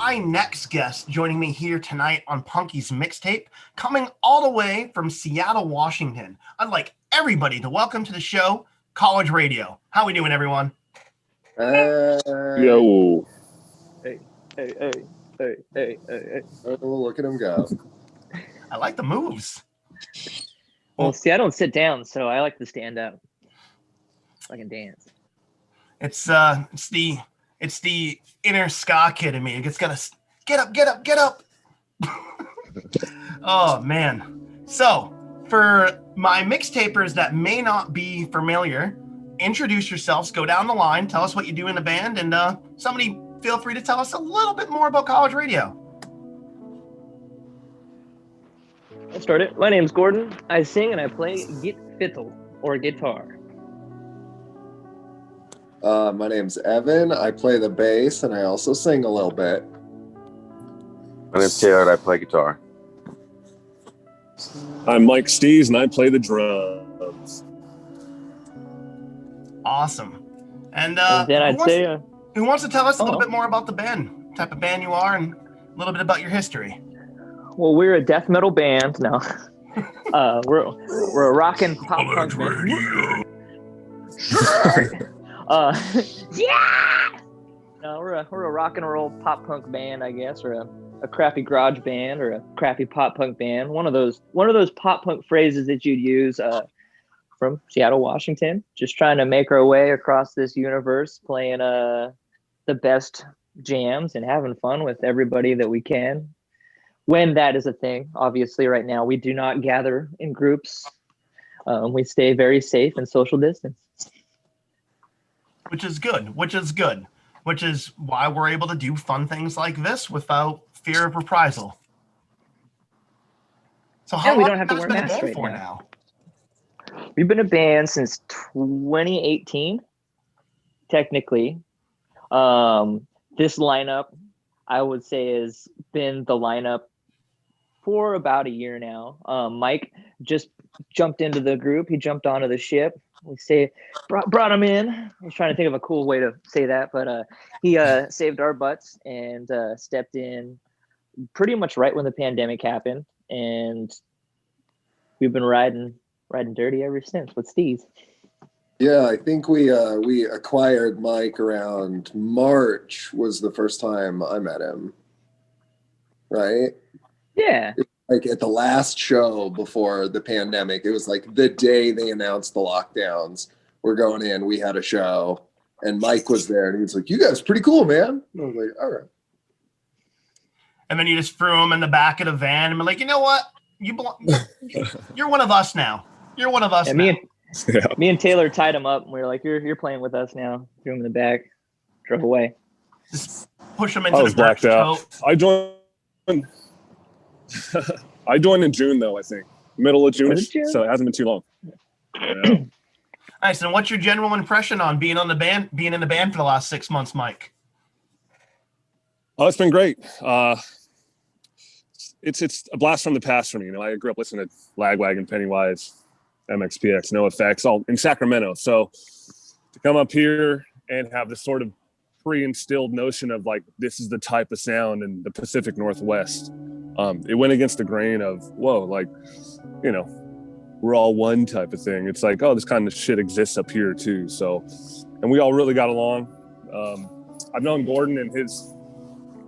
my next guest joining me here tonight on Punky's MixTape, coming all the way from Seattle, Washington. I'd like everybody to welcome to the show, College Radio. How we doing, everyone? Yo. Hey. Oh, look at him go. I like the moves. Well, see, I don't sit down, so I like to stand up. I can dance. It's the inner ska kid in me. It's gotta get up. Oh man. So for my mixtapers that may not be familiar, introduce yourselves, go down the line, tell us what you do in the band, and somebody feel free to tell us a little bit more about College Radio. I'll start it. My name's Gordon. I sing and I play fiddle or guitar. My name's Evan. I play the bass and I also sing a little bit. My name's Taylor and I play guitar. I'm Mike Stees and I play the drums. Awesome. And then who wants to tell us a little bit more about the band, type of band you are, and a little bit about your history? Well, we're a death metal band. No, we're a rock and pop punk band. Yeah. No, we're a rock and roll pop punk band, I guess, or a crappy garage band, or a crappy pop punk band. One of those pop punk phrases that you'd use from Seattle, Washington. Just trying to make our way across this universe, playing the best jams and having fun with everybody that we can. When that is a thing. Obviously, right now, we do not gather in groups. We stay very safe and social distance. Which is good. Which is why we're able to do fun things like this without fear of reprisal. So how we long don't have to wear been a masks band right for now? We've been a band since 2018, technically. This lineup, I would say, has been the lineup for about a year now. Mike just jumped into the group. He jumped onto the ship. We say brought him in. I was trying to think of a cool way to say that, but he saved our butts and stepped in pretty much right when the pandemic happened, and we've been riding dirty ever since with Steve. Yeah, I think we acquired Mike around March was the first time I met him. Right? Yeah. Like at the last show before the pandemic, it was like the day they announced the lockdowns. We're going in, we had a show, and Mike was there, and he was like, "You guys pretty cool, man." And I was like, "All right." And then you just threw him in the back of the van and be like, you know what? You're one of us now. You're one of us now. Me and Taylor tied him up, and we were like, "You're playing with us now." Threw him in the back, drove away. Just push him into I was the blacked out. I joined in June, though, I think. Middle of June-ish, so it hasn't been too long. Yeah. Nice. And what's your general impression on being in the band for the last 6 months, Mike? Oh, it's been great. It's a blast from the past for me. You know, I grew up listening to Lagwagon, Pennywise, MXPX, No Effects, all in Sacramento. So to come up here and have this sort of pre-instilled notion of like, this is the type of sound in the Pacific Northwest. It went against the grain of, whoa, like, you know, we're all one type of thing. It's like, oh, this kind of shit exists up here too. So, and we all really got along. I've known Gordon and his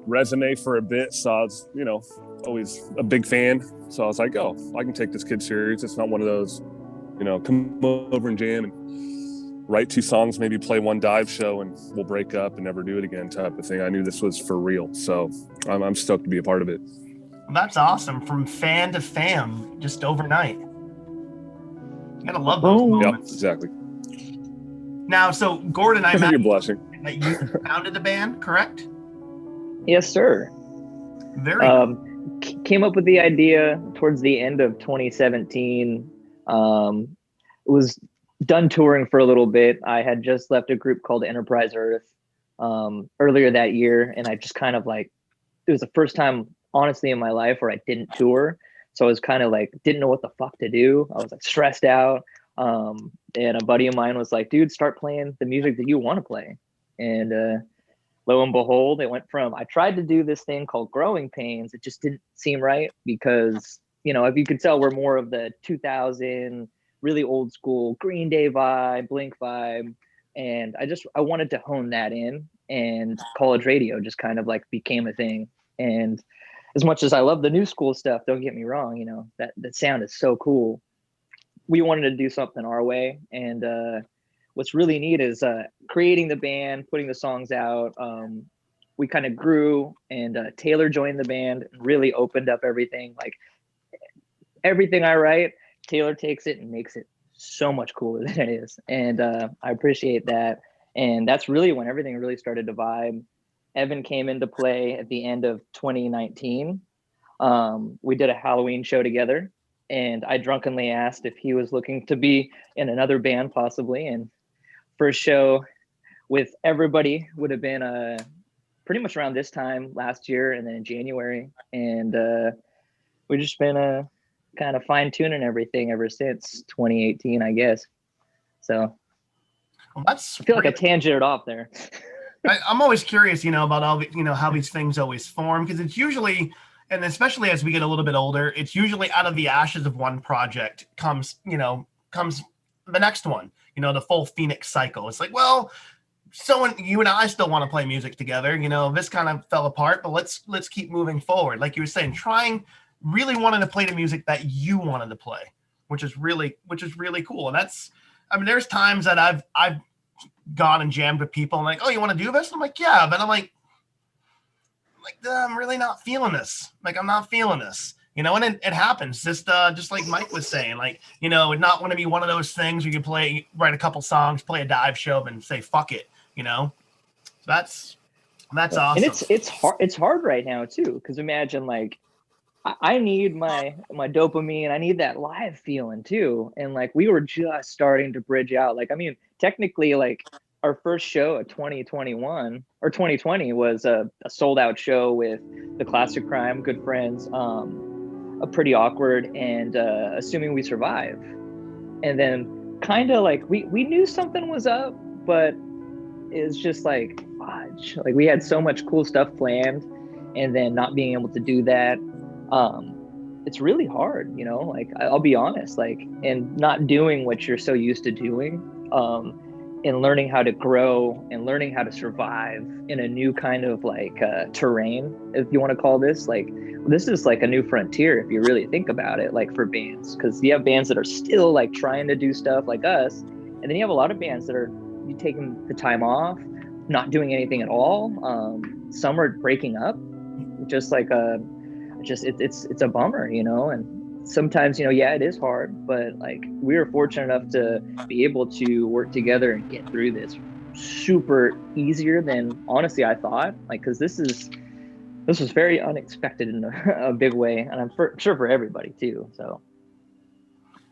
resume for a bit, so I was, you know, always a big fan. So I was like, oh, I can take this kid serious. It's not one of those, you know, come over and jam and write 2 songs, maybe play one dive show and we'll break up and never do it again type of thing. I knew this was for real. So I'm stoked to be a part of it. Well, that's awesome. From fan to fam, just overnight. You gotta love those moments. Yep, exactly. Now, so Gordon, I You're blushing. That you founded the band, correct? Yes, sir. Very came up with the idea towards the end of 2017. Was done touring for a little bit. I had just left a group called Enterprise Earth earlier that year, and I just kind of like, it was the first time honestly in my life where I didn't tour. So I was kind of like, didn't know what the fuck to do. I was like stressed out. And a buddy of mine was like, dude, start playing the music that you want to play. And lo and behold, it went from, I tried to do this thing called Growing Pains. It just didn't seem right because, you know, if you could tell, we're more of the 2000, really old school Green Day vibe, Blink vibe. And I wanted to hone that in, and college radio just kind of like became a thing. And as much as I love the new school stuff, don't get me wrong, you know, that sound is so cool. We wanted to do something our way. And what's really neat is creating the band, putting the songs out. We kind of grew, and Taylor joined the band and really opened up everything. Like everything I write, Taylor takes it and makes it so much cooler than it is. And I appreciate that. And that's really when everything really started to vibe. Evan came into play at the end of 2019. We did a Halloween show together, and I drunkenly asked if he was looking to be in another band possibly. And first show with everybody would have been pretty much around this time last year, and then in January. And we've just been kind of fine tuning everything ever since 2018, I guess. So Well, that's I feel like I tangented off there. I'm always curious, you know, about all the, you know, how these things always form, because it's usually, and especially as we get a little bit older, it's usually out of the ashes of one project comes the next one, you know, the full Phoenix cycle. It's like, well, you and I still want to play music together, you know, this kind of fell apart, but let's keep moving forward. Like you were saying, really wanting to play the music that you wanted to play, which is really cool. And that's, I mean, there's times that I've gone and jammed with people and like, oh, you want to do this? I'm like, yeah, but I'm like, I'm really not feeling this. Like, I'm not feeling this, you know, and it happens just like Mike was saying, like, you know, it not want to be one of those things where you write a couple songs, play a dive show and say, fuck it, you know. That's awesome. And it's hard right now too, because imagine, like, I need my dopamine. I need that live feeling too. And like, we were just starting to bridge out. Like, I mean, technically, like, our first show of 2021 or 2020 was a sold out show with the Classic Crime, Good Friends, a Pretty Awkward, and Assuming We Survive. And then kind of like we knew something was up, but it's just like, fudge. Like, we had so much cool stuff planned, and then not being able to do that. It's really hard, you know, like, I'll be honest, like, and not doing what you're so used to doing, and learning how to grow and learning how to survive in a new kind of like terrain, if you want to call this. Like, this is like a new frontier if you really think about it, like, for bands, because you have bands that are still like trying to do stuff like us, and then you have a lot of bands that are taking the time off, not doing anything at all. Some are breaking up, just like it's a bummer, you know. And sometimes, you know, yeah, it is hard, but like, we were fortunate enough to be able to work together and get through this super easier than honestly I thought, like, because this was very unexpected in a big way, and I'm sure for everybody too. So,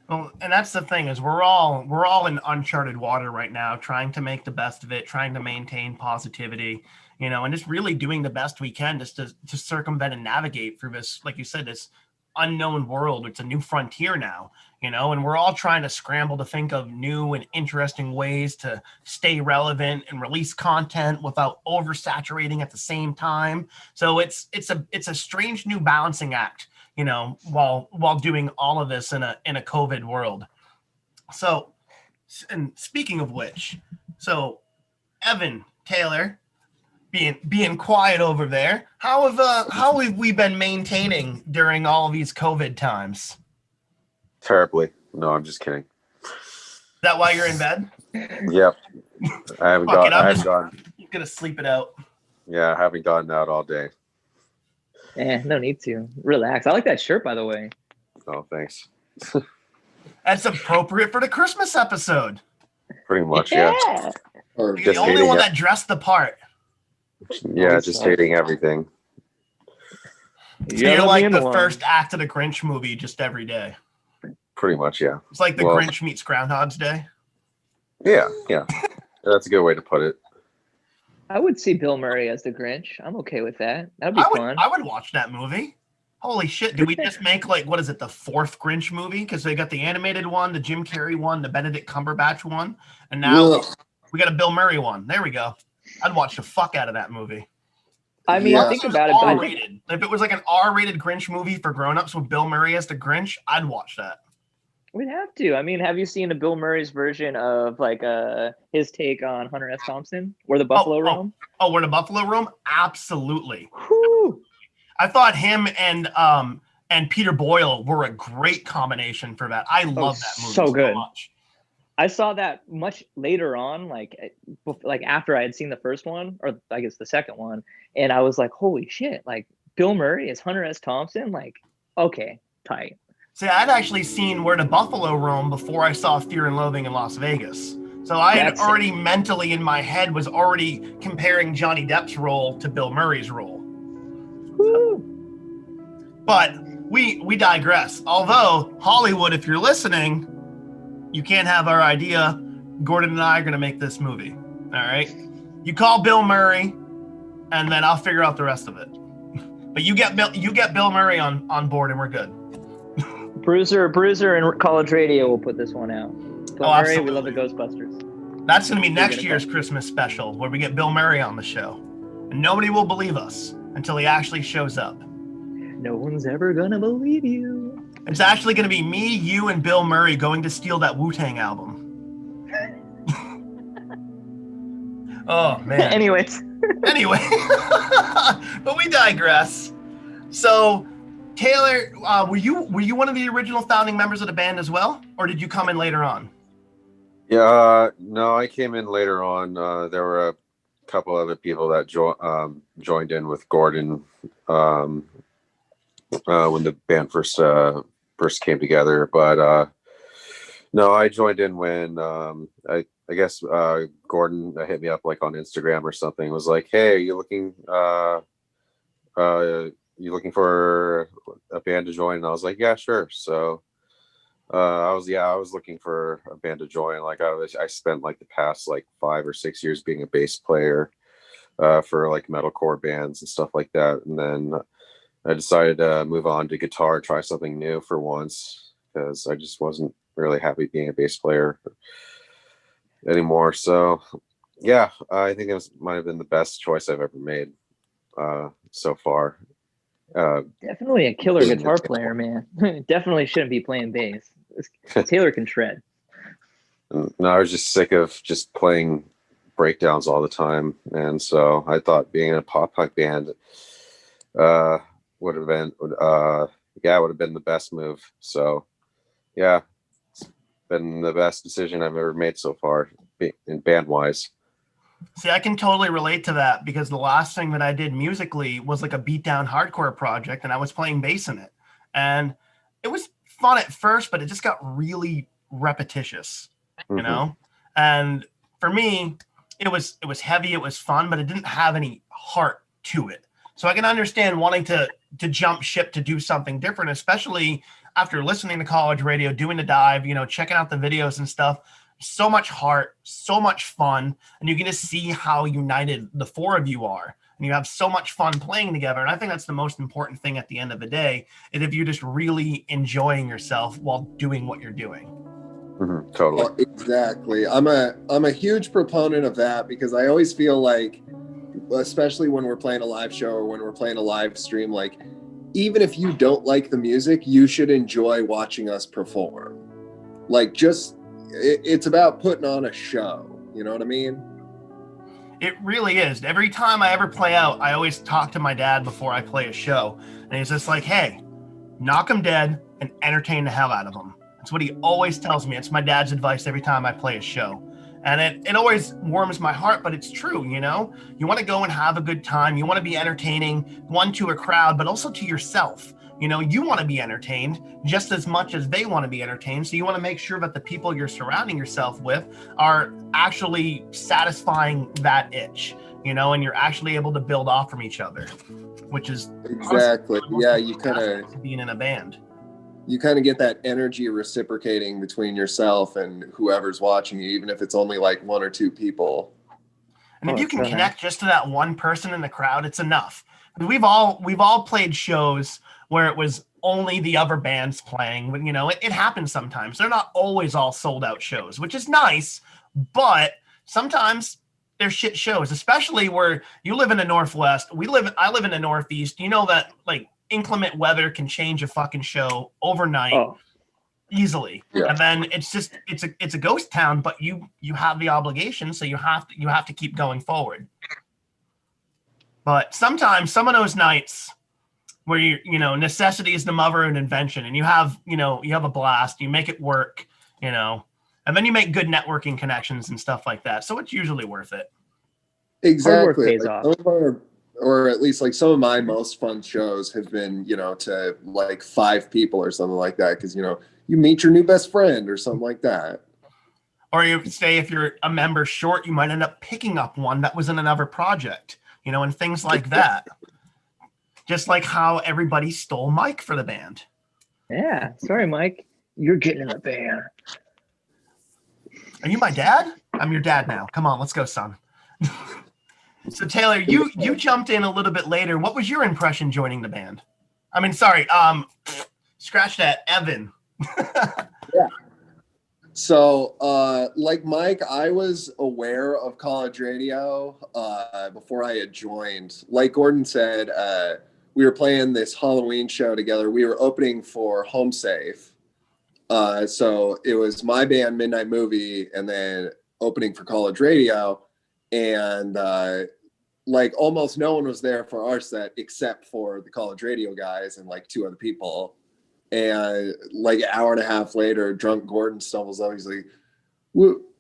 well, and that's the thing, is we're all in uncharted water right now, trying to make the best of it, trying to maintain positivity, you know, and just really doing the best we can just to circumvent and navigate through this, like you said, this unknown world. It's a new frontier now, you know, and we're all trying to scramble to think of new and interesting ways to stay relevant and release content without oversaturating at the same time. So it's a strange new balancing act, you know, while doing all of this in a COVID world. So, and speaking of which, so Evan, Taylor, being quiet over there, how have we been maintaining during all of these COVID times? Terribly. No, I'm just kidding. Is that why you're in bed? Yep. I haven't gone. You're gonna sleep it out. Yeah, I haven't gotten out all day. no need to relax. I like that shirt, by the way. Oh, thanks. That's appropriate for the Christmas episode. Pretty much, yeah. Or You're the only one that dressed the part. Yeah, just hating everything. So you're like the first act of the Grinch movie just every day. Pretty much, yeah. It's like the Grinch meets Groundhog's Day. Yeah. That's a good way to put it. I would see Bill Murray as the Grinch. I'm okay with that. That'd be fun. I would watch that movie. Holy shit. Did we just make, like, what is it, the fourth Grinch movie? Because they got the animated one, the Jim Carrey one, the Benedict Cumberbatch one, and now we got a Bill Murray one. There we go. I'd watch the fuck out of that movie. I mean, Yeah. think about it. But R-rated. If it was like an R-rated Grinch movie for grown-ups with Bill Murray as the Grinch, I'd watch that. we'd have to. I mean, have you seen a Bill Murray's version of like his take on Hunter S. Thompson, Where the Buffalo Roam? Oh, Where the Buffalo Roam? Absolutely. Whew. I thought him and Peter Boyle were a great combination for that. I love that movie so good. much. I saw that much later on, like after I had seen the first one, or I guess the second one, and I was like, holy shit, like Bill Murray is Hunter S. Thompson? Like, okay, tight. See, I'd actually seen Where the Buffalo Roam before I saw Fear and Loathing in Las Vegas. So I had already mentally in my head was already comparing Johnny Depp's role to Bill Murray's role. Woo. But we digress. Although, Hollywood, if you're listening, you can't have our idea. Gordon and I are going to make this movie. All right? You call Bill Murray, and then I'll figure out the rest of it. But you get Bill Murray on board, and we're good. Bruiser and College Radio will put this one out. Bill Murray, absolutely. we love the Ghostbusters. That's going to be next year's Christmas special, where we get Bill Murray on the show. And nobody will believe us until he actually shows up. No one's ever going to believe you. It's actually going to be me, you, and Bill Murray going to steal that Wu-Tang album. Oh, man. Anyways. Anyway. But we digress. So, Taylor, were you one of the original founding members of the band as well? Or did you come in later on? Yeah, no, I came in later on. There were a couple other people that joined in with Gordon when the band first came together. But no, I joined in when I guess Gordon hit me up like on Instagram or something. Was like, "Hey, are you looking for a band to join?" And I was like, "Yeah, sure." So I was looking for a band to join. Like I spent like the past like 5 or 6 years being a bass player for like metalcore bands and stuff like that. And then I decided to move on to guitar, try something new for once, because I just wasn't really happy being a bass player anymore. So yeah, I think might have been the best choice I've ever made so far. Definitely a killer guitar player, man. Definitely shouldn't be playing bass. Taylor can shred. No, I was just sick of just playing breakdowns all the time, and so I thought being in a pop punk band would have been the best move. So yeah, it's been the best decision I've ever made so far in band wise. See, I can totally relate to that because the last thing that I did musically was like a beatdown hardcore project, and I was playing bass in it. And it was fun at first, but it just got really repetitious, you know? And for me, it was heavy, it was fun, but it didn't have any heart to it. So I can understand wanting to jump ship to do something different, especially after listening to College Radio, doing the dive, checking out the videos and stuff. So much heart, so much fun, and you get to see how united the four of you are, and you have so much fun playing together. And I think that's the most important thing at the end of the day, is if you're just really enjoying yourself while doing what you're doing. Totally. Well, exactly. I'm a huge proponent of that, because I always feel like, especially when we're playing a live show or when we're playing a live stream, like even if you don't like the music, you should enjoy watching us perform. Like it's about putting on a show. You know what I mean? It really is. Every time I ever play out, I always talk to my dad before I play a show. And he's just like, hey, knock them dead and entertain the hell out of them. That's what he always tells me. It's my dad's advice every time I play a show. And it always warms my heart, but it's true, You want to go and have a good time. You want to be entertaining, one, to a crowd, but also to yourself. You want to be entertained just as much as they want to be entertained. So you want to make sure that the people you're surrounding yourself with are actually satisfying that itch, and you're actually able to build off from each other, which is exactly. Yeah, you kind of being in a band. You kind of get that energy reciprocating between yourself and whoever's watching you, even if it's only like one or two people. And if you can connect just to that one person in the crowd, it's enough. We've all played shows where it was only the other bands playing. It happens sometimes. They're not always all sold out shows, which is nice, but sometimes they're shit shows, especially where you live in the Northwest. I live in the Northeast. You know that like inclement weather can change a fucking show overnight easily. Yeah. And then it's a ghost town, but you have the obligation, so you have to keep going forward. But sometimes some of those nights where you know, necessity is the mother of invention, and you have a blast, you make it work, you know, and then you make good networking connections and stuff like that. So it's usually worth it. Exactly. pays Like, off. some of our, or at least like some of my most fun shows have been, you know, to like 5 people or something like that. Cause, you know, you meet your new best friend or something like that. Or you say if you're a member short, you might end up picking up one that was in another project, you know, and things like that. Just like how everybody stole Mike for the band. Yeah. Sorry, Mike. You're getting in the band. Are you my dad? I'm your dad now. Come on, let's go, son. So Taylor, you jumped in a little bit later. What was your impression joining the band? I mean, sorry, scratch that, Evan. Yeah. So, like Mike, I was aware of college radio before I had joined. Like Gordon said, we were playing this Halloween show together. We were opening for Home Safe. So it was my band, Midnight Movie, and then opening for college radio. And like almost no one was there for our set except for the college radio guys and like 2 other people. And like an hour and a half later, drunk Gordon stumbles up. He's like,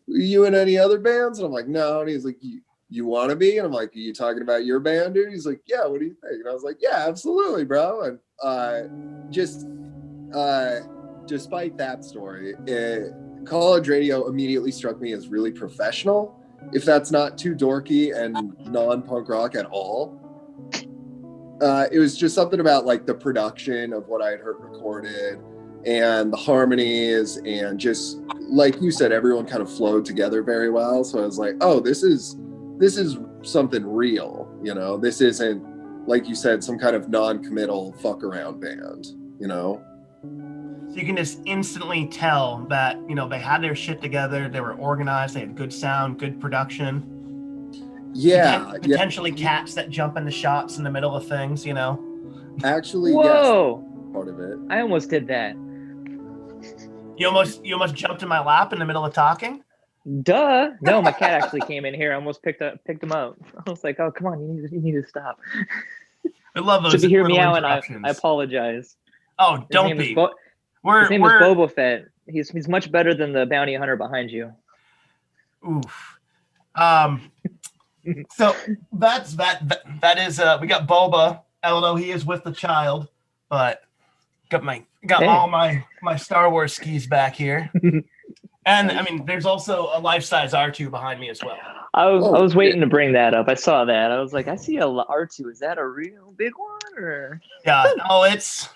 you in any other bands? And I'm like, no. And he's like, you want to be? And I'm like, are you talking about your band, dude? He's like, yeah, what do you think? And I was like, yeah, absolutely, bro. And despite that story, college radio immediately struck me as really professional, if that's not too dorky and non-punk rock at all. It was just something about like the production of what I had heard recorded and the harmonies, and just like you said, everyone kind of flowed together very well. So I was like, oh, this is something real, you know. This isn't, like you said, some kind of non-committal fuck around band, you know. So you can just instantly tell that, you know, they had their shit together, they were organized, they had good sound, good production. Yeah, Potentially cats that jump into shots in the middle of things, you know. Actually, Whoa! yes, part of it. I almost did that. You almost jumped in my lap in the middle of talking. Duh! No, my cat actually came in here. I almost picked him up. I was like, "Oh, come on, you need to stop." I love those. Should be hear me little out, and I interruptions. apologize. Oh, His don't name be. Is his name is we're Boba Fett. He's much better than the bounty hunter behind you. oof. So that is we got Boba, although he is with the child, but got all my Star Wars skis back here. And I mean, there's also a life-size R2 behind me as well. I was waiting to bring that up. I saw that. I was like, I see a R2. Is that a real big one? Or Yeah, no, it is.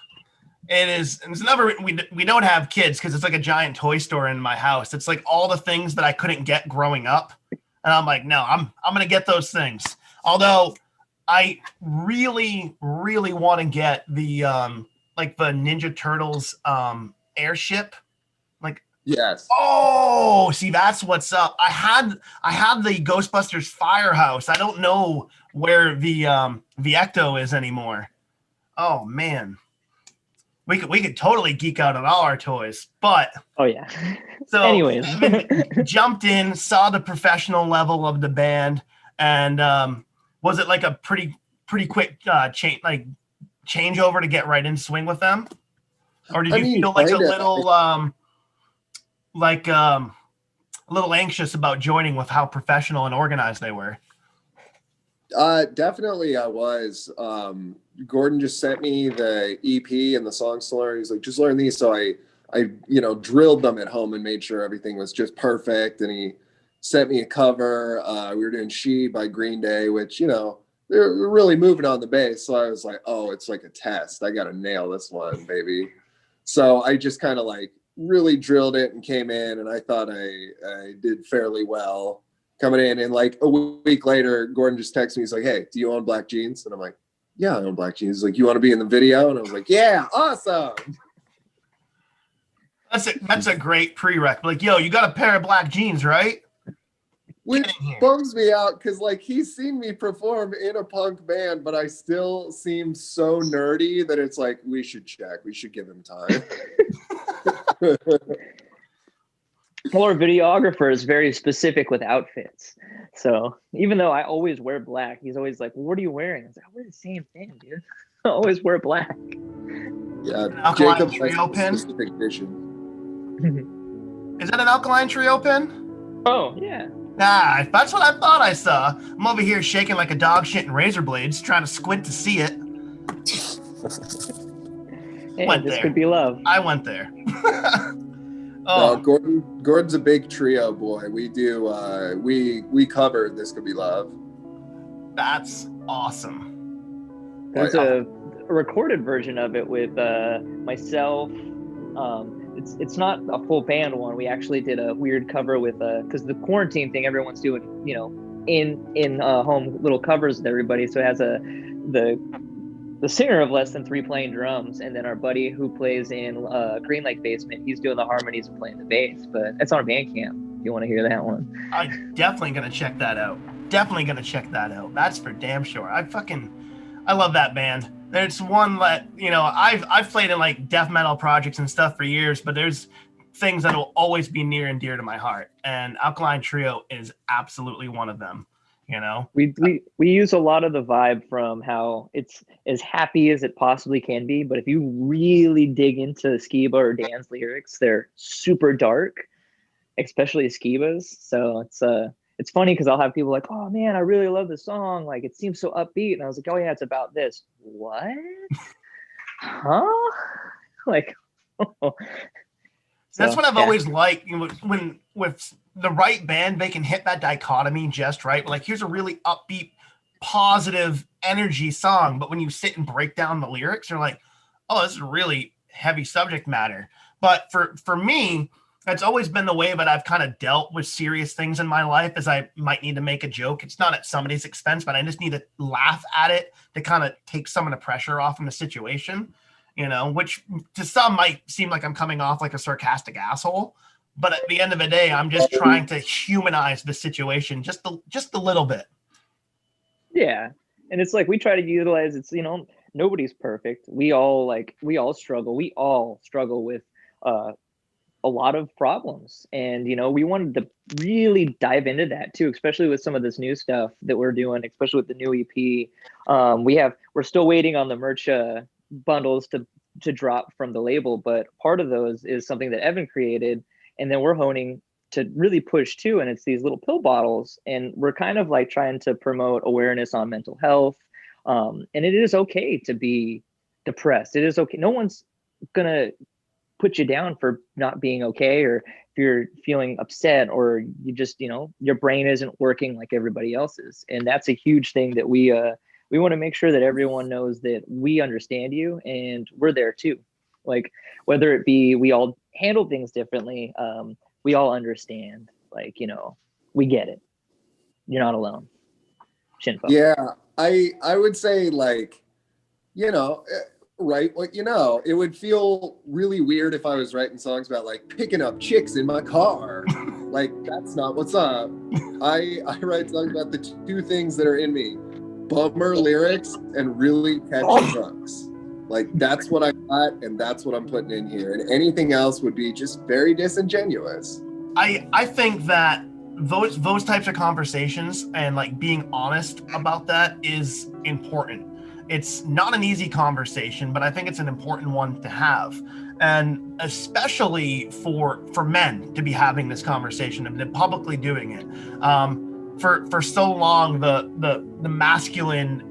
It's never. We don't have kids because it's like a giant toy store in my house. It's like all the things that I couldn't get growing up, and I'm like, no, I'm gonna get those things. Although I really want to get the like the Ninja Turtles airship. Like, Yes. oh, see, that's what's up. I had the Ghostbusters Firehouse. I don't know where the Ecto is anymore. Oh man. We could totally geek out on all our toys, but oh yeah. so anyways, jumped in, saw the professional level of the band, and was it like a pretty quick changeover to get right in swing with them, or did you feel like a little anxious about joining with how professional and organized they were? Definitely I was. Gordon just sent me the EP and the songs to learn. He's like, just learn these. So I drilled them at home and made sure everything was just perfect. And he sent me a cover. We were doing She by Green Day, which, you know, they're really moving on the bass. So I was like, oh, it's like a test. I got to nail this one, baby. So I just kind of like really drilled it and came in, and I thought I did fairly well coming in. And like a week later, Gordon just texted me. He's like, hey, do you own black jeans? And I'm like, yeah, I own black jeans. He's like, you want to be in the video? And I was like, yeah, awesome. That's a great prereq. Like, yo, you got a pair of black jeans, right? Which Get in here. bums me out because like he's seen me perform in a punk band, but I still seem so nerdy that it's like we should check. We should give him time. Well, our videographer is very specific with outfits. So even though I always wear black, he's always like, well, what are you wearing? I was like, I wear the same thing, dude. I always wear black. Yeah, Alkaline Jacob Trio has pin? a specific vision. Is that an Alkaline Trio pin? Oh, yeah. Nah, that's what I thought I saw. I'm over here shaking like a dog shit in razor blades, trying to squint to see it. Hey, Went this there. could be love. I went there. No, Gordon's a big trio boy. We do we cover This Could Be Love. That's awesome. There's a recorded version of it with myself. It's not a full band one. We actually did a weird cover with because the quarantine thing, everyone's doing in home little covers with everybody. So it has the singer of Less Than Three playing drums, and then our buddy who plays in Green Lake Basement, he's doing the harmonies and playing the bass. But it's on Bandcamp if you want to hear that one. I'm definitely gonna check that out. That's for damn sure. I love that band. There's one that I've played in like death metal projects and stuff for years, but there's things that will always be near and dear to my heart, and Alkaline Trio is absolutely one of them. We use a lot of the vibe from how it's as happy as it possibly can be, but if you really dig into Skiba or Dan's lyrics, they're super dark, especially Skiba's. So it's funny because I'll have people like, oh man, I really love this song, like it seems so upbeat, and I was like, oh yeah, it's about this. What? Huh? Like That's what I've always liked. When with the right band, they can hit that dichotomy just right. Like, here's a really upbeat, positive energy song, but when you sit and break down the lyrics, you're like, oh, this is really heavy subject matter. But for me, that's always been the way that I've kind of dealt with serious things in my life, is I might need to make a joke. It's not at somebody's expense, but I just need to laugh at it to kind of take some of the pressure off in the situation. Which to some might seem like I'm coming off like a sarcastic asshole, but at the end of the day, I'm just trying to humanize the situation just a little bit. Yeah. And it's like, we try to utilize it's, nobody's perfect. We all struggle. We all struggle with a lot of problems. And, we wanted to really dive into that too, especially with some of this new stuff that we're doing, especially with the new EP. We're still waiting on the merch bundles to drop from the label, but part of those is something that Evan created, and then we're honing to really push too, and it's these little pill bottles, and we're kind of like trying to promote awareness on mental health, and it is okay to be depressed. It is okay. No one's gonna put you down for not being okay, or if you're feeling upset, or you just your brain isn't working like everybody else's. And that's a huge thing that we want to make sure that everyone knows that we understand you and we're there too. Like, whether it be we all handle things differently, we all understand, like, we get it. You're not alone. Shinfo. Yeah, I would say, like, right, like, it would feel really weird if I was writing songs about like picking up chicks in my car. Like, that's not what's up. I write songs about the two things that are in me: bummer lyrics and really catchy hooks. Like, that's what I got, and that's what I'm putting in here. And anything else would be just very disingenuous. I think that those types of conversations and like being honest about that is important. It's not an easy conversation, but I think it's an important one to have. And especially for men to be having this conversation and publicly doing it. For so long, the masculine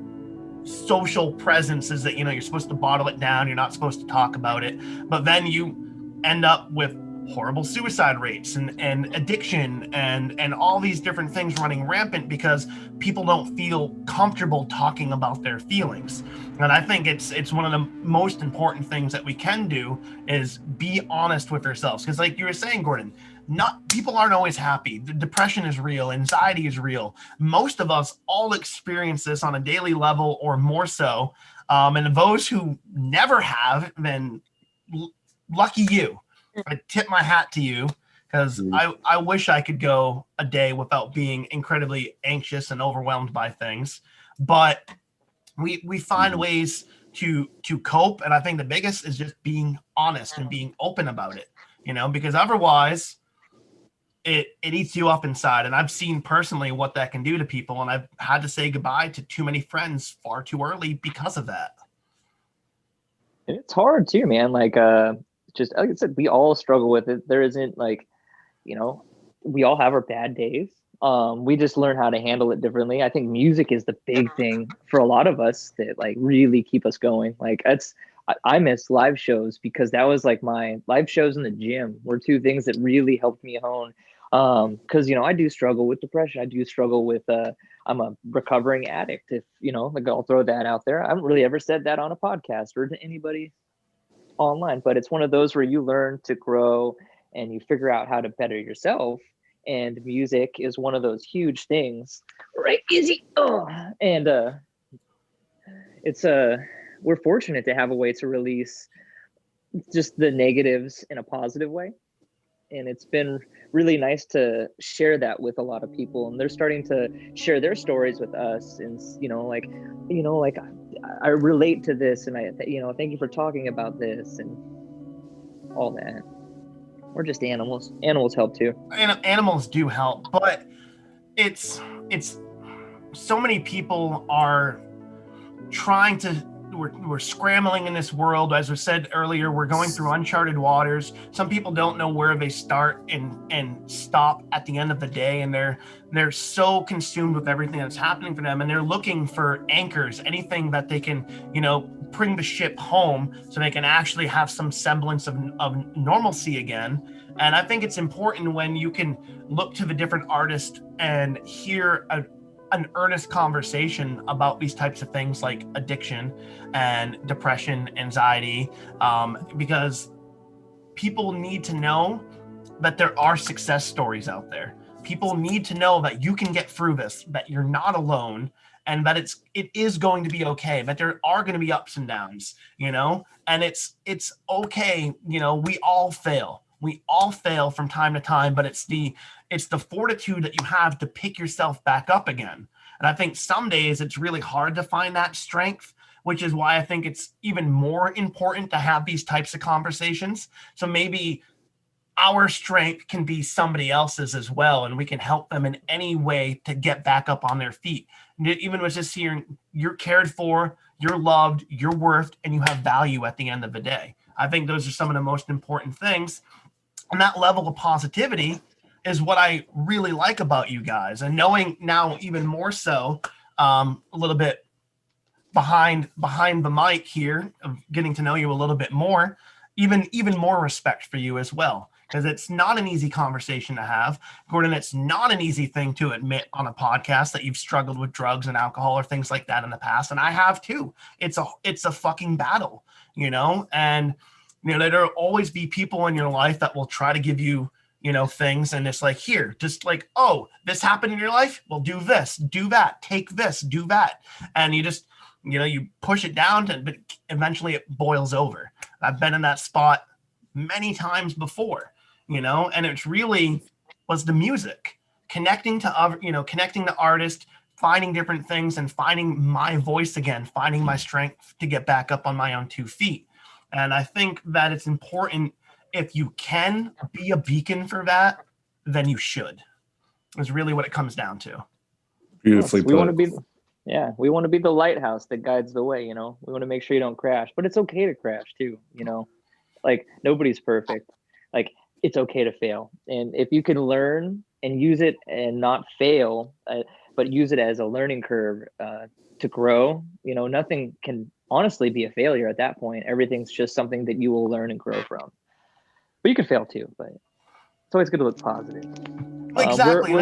social presence is that you're supposed to bottle it down, you're not supposed to talk about it, but then you end up with horrible suicide rates and addiction and all these different things running rampant because people don't feel comfortable talking about their feelings. And I think it's one of the most important things that we can do is be honest with ourselves, because like you were saying, Gordon, not people aren't always happy. The depression is real, anxiety is real. Most of us all experience this on a daily level or more so, and those who never have, then lucky you. I tip my hat to you because I wish I could go a day without being incredibly anxious and overwhelmed by things. But we find ways to cope, and I think the biggest is just being honest and being open about it, because otherwise it eats you up inside. And I've seen personally what that can do to people, and I've had to say goodbye to too many friends far too early because of that. It's hard too, man. Just like I said, we all struggle with it. There isn't we all have our bad days. We just learn how to handle it differently. I think music is the big thing for a lot of us that really keep us going. I miss live shows, because that was my live shows in the gym were two things that really helped me hone. Because I do struggle with depression. I do struggle with I'm a recovering addict. If I'll throw that out there. I haven't really ever said that on a podcast or to anybody online, but it's one of those where you learn to grow and you figure out how to better yourself. And music is one of those huge things, right? Easy. Oh, and it's we're fortunate to have a way to release just the negatives in a positive way. And it's been really nice to share that with a lot of people, and they're starting to share their stories with us. And I relate to this, and thank you for talking about this and all that. We're just animals. Animals help too. Animals do help, but it's so many people are trying to. We're scrambling in this world. As we said earlier, we're going through uncharted waters. Some people don't know where they start and stop at the end of the day, and they're so consumed with everything that's happening for them, and they're looking for anchors, anything that they can bring the ship home so they can actually have some semblance of normalcy again. And I think it's important when you can look to the different artists and hear an earnest conversation about these types of things like addiction and depression, anxiety, because people need to know that there are success stories out there. People need to know that you can get through this, that you're not alone, and that it is going to be okay, that there are going to be ups and downs, and it's okay. We all fail. We all fail from time to time, but it's the fortitude that you have to pick yourself back up again. And I think some days it's really hard to find that strength, which is why I think it's even more important to have these types of conversations. So maybe our strength can be somebody else's as well, and we can help them in any way to get back up on their feet. And even with just hearing you're cared for, you're loved, you're worth, and you have value at the end of the day. I think those are some of the most important things. And that level of positivity is what I really like about you guys. And knowing now even more so, a little bit behind the mic here, of getting to know you a little bit more, even more respect for you as well. Because it's not an easy conversation to have. Gordon, it's not an easy thing to admit on a podcast that you've struggled with drugs and alcohol or things like that in the past. And I have too. It's a fucking battle, and there'll always be people in your life that will try to give you, things. And it's here, just oh, this happened in your life. Well, do this, do that, take this, do that. And you just, you push it down but eventually it boils over. I've been in that spot many times before, and it's really was the music, connecting to other, connecting to artists, finding different things and finding my voice again, finding my strength to get back up on my own 2 feet. And I think that it's important, if you can be a beacon for that, then you should. Is really what it comes down to. Beautifully put. We want to be the lighthouse that guides the way. We want to make sure you don't crash, but it's okay to crash too. Nobody's perfect. It's okay to fail, and if you can learn and use it and not fail, but use it as a learning curve to grow, nothing can honestly be a failure at that point. Everything's just something that you will learn and grow from. But you can fail too, but it's always good to look positive. Exactly.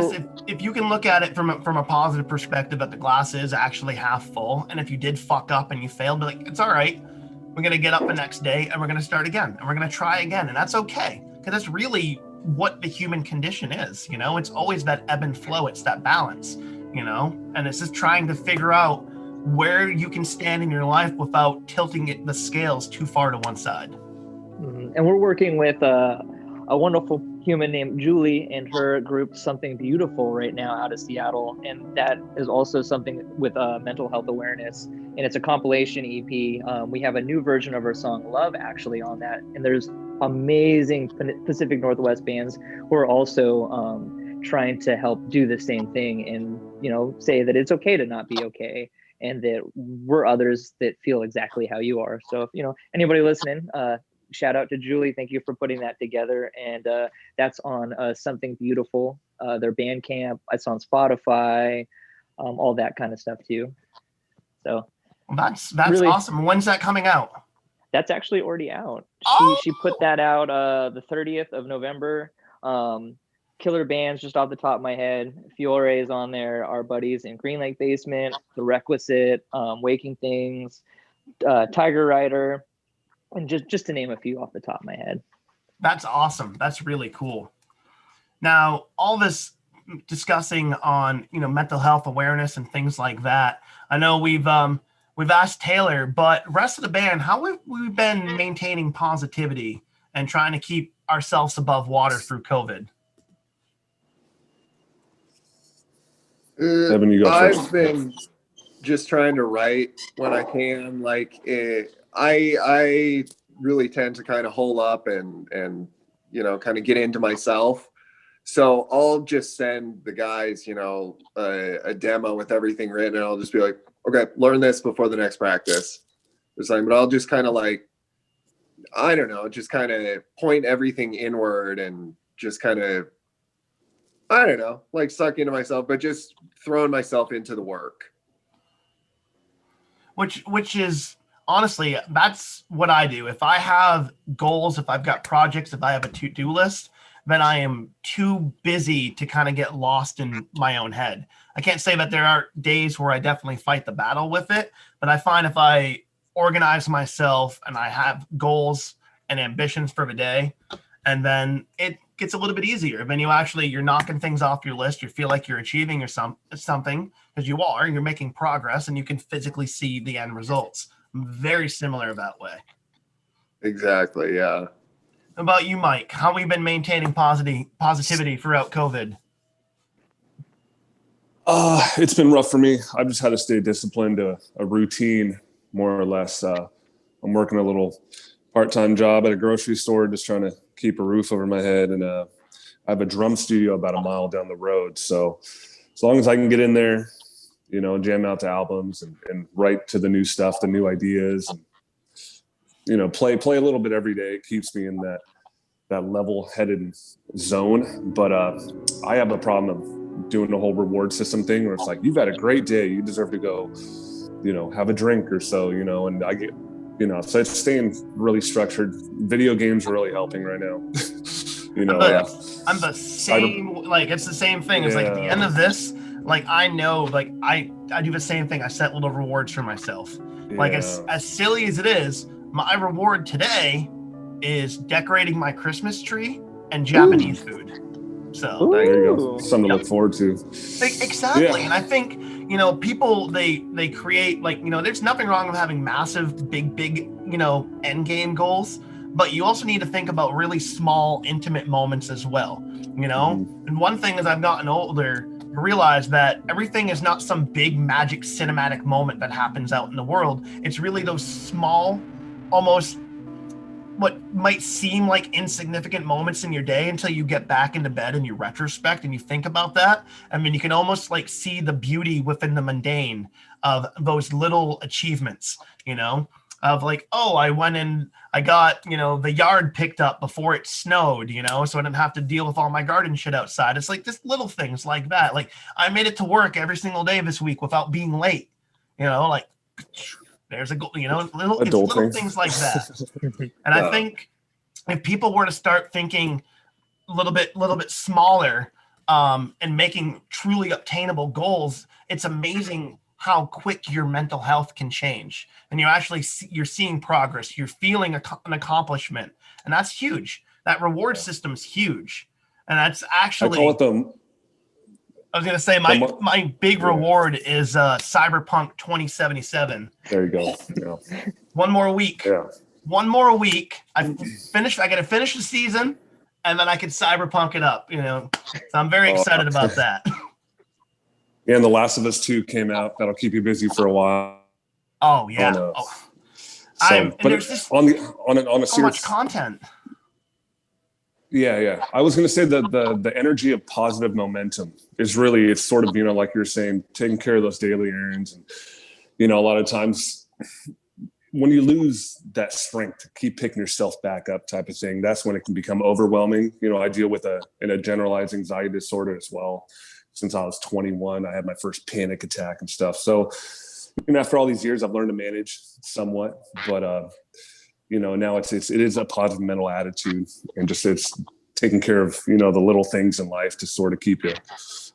If you can look at it from a positive perspective, that the glass is actually half full, and if you did fuck up and you failed, be it's all right. We're going to get up the next day and we're going to start again, and we're going to try again. And that's okay, because that's really what the human condition is. It's always that ebb and flow. It's that balance, and it's just trying to figure out where you can stand in your life without tilting the scales too far to one side. And we're working with a wonderful human named Julie and her group Something Beautiful right now out of Seattle, and that is also something with mental health awareness, and it's a compilation EP. We have a new version of our song Love actually on that, and there's amazing Pacific Northwest bands who are also trying to help do the same thing, and say that it's okay to not be okay, and that we're others that feel exactly how you are. So if anybody listening, shout out to Julie. Thank you for putting that together. And that's on Something Beautiful, their Bandcamp. It's on Spotify, all that kind of stuff too. So that's really awesome. When's that coming out? That's actually already out. Oh! She put that out the 30th of November. Killer bands just off the top of my head. Fiore is on there. Our buddies in Green Lake Basement, The Requisite, Waking Things, Tiger Rider, and just to name a few off the top of my head. That's awesome. That's really cool. Now, all this discussing on mental health awareness and things like that. I know we've asked Taylor, but rest of the band, how have we been maintaining positivity and trying to keep ourselves above water through COVID? Evan, you go first. I've been just trying to write when I can. I really tend to kind of hole up and kind of get into myself. So I'll just send the guys, a demo with everything written, and I'll just be like, okay, learn this before the next practice. But I'll just kind of I don't know, just kind of point everything inward and just kind of, I don't know, suck into myself, but just throwing myself into the work. Which is honestly, that's what I do. If I have goals, if I've got projects, if I have a to-do list, then I am too busy to kind of get lost in my own head. I can't say that there aren't days where I definitely fight the battle with it, but I find if I organize myself and I have goals and ambitions for the day, and then it gets a little bit easier. Then you're knocking things off your list. You feel like you're achieving or something, because you're making progress and you can physically see the end results. Very similar that way. Exactly. Yeah. How about you, Mike? How have we been maintaining positivity throughout COVID? It's been rough for me. I've just had to stay disciplined to a routine, more or less. I'm working a little part-time job at a grocery store, just trying to keep a roof over my head. And I have a drum studio about a mile down the road. So as long as I can get in there, jam out to albums and write to the new stuff, the new ideas, and, play a little bit every day. It keeps me in that level-headed zone. But I have a problem of doing the whole reward system thing where it's like, you've had a great day. You deserve to go, have a drink or so, and I get, so it's staying really structured. Video games are really helping right now. I'm the same, it's the same thing. It's at the end of this, I know, I do the same thing. I set little rewards for myself. As silly as it is, my reward today is decorating my Christmas tree and Japanese food. So there you go. Something to look forward to. Exactly. Yeah. And I think, people, they create, there's nothing wrong with having massive, big, end game goals, but you also need to think about really small, intimate moments as well, And one thing as I've gotten older, I realize that everything is not some big magic cinematic moment that happens out in the world. It's really those small, almost what might seem like insignificant moments in your day until you get back into bed and you retrospect and you think about that. I mean, you can almost see the beauty within the mundane of those little achievements, of I went and I got, the yard picked up before it snowed, so I didn't have to deal with all my garden shit outside. It's just little things like that. I made it to work every single day this week without being late, there's a goal, little things like that. And I think if people were to start thinking a little bit smaller, and making truly obtainable goals, it's amazing how quick your mental health can change. And you're seeing progress, you're feeling an accomplishment, and that's huge. That reward system is huge. And that's actually, I was going to say my big reward is Cyberpunk 2077. There you go. Yeah. One more week. Yeah. One more week. I got to finish the season, and then I could cyberpunk it up, So I'm very excited about that. Yeah, and The Last of Us 2 came out. That'll keep you busy for a while. Oh yeah. So, but there's just on a so much serious content. Yeah. I was going to say that the energy of positive momentum is really, it's sort of, like you're saying, taking care of those daily errands. And, a lot of times when you lose that strength to keep picking yourself back up type of thing, that's when it can become overwhelming. I deal with a generalized anxiety disorder as well. Since I was 21, I had my first panic attack and stuff. So, after all these years, I've learned to manage somewhat, but, now it is a positive mental attitude, and just it's taking care of the little things in life to sort of keep you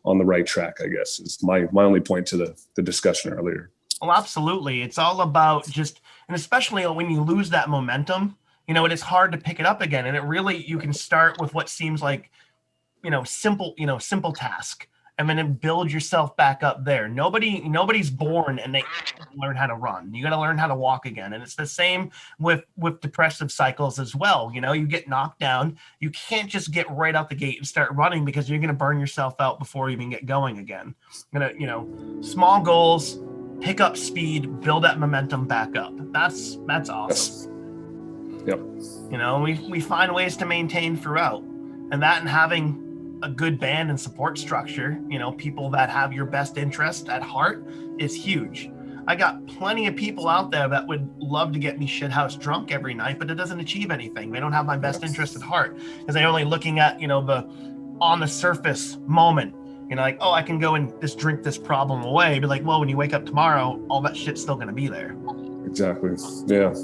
on the right track, I guess, is my only point to the discussion earlier. Well, absolutely. It's all about and especially when you lose that momentum, it is hard to pick it up again. And it really, you can start with what seems like simple task, and then build yourself back up there. Nobody's born and they learn how to run. You got to learn how to walk again. And it's the same with depressive cycles as well. You get knocked down. You can't just get right out the gate and start running, because you're going to burn yourself out before you even get going again. Small goals, pick up speed, build that momentum back up. That's awesome. Yep. We find ways to maintain throughout, and having a good band and support structure, people that have your best interest at heart, is huge. I got plenty of people out there that would love to get me shithouse drunk every night, but it doesn't achieve anything. They don't have my best interest at heart, because they're only looking at, the on the surface moment. Like, oh, I can go and just drink this problem away. Be like, well, when you wake up tomorrow, all that shit's still going to be there. Exactly. Yeah.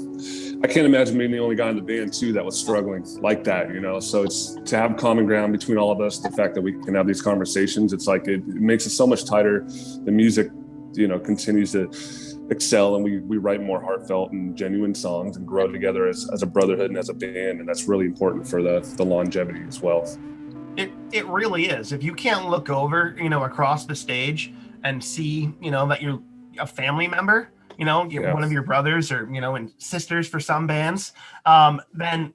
I can't imagine being the only guy in the band too that was struggling like that, So it's to have common ground between all of us, the fact that we can have these conversations, it's like it makes it so much tighter. The music, continues to excel, and we write more heartfelt and genuine songs and grow together as a brotherhood and as a band, and that's really important for the longevity as well. It really is. If you can't look over, across the stage and see, that you're a family member, one of your brothers or, and sisters for some bands, then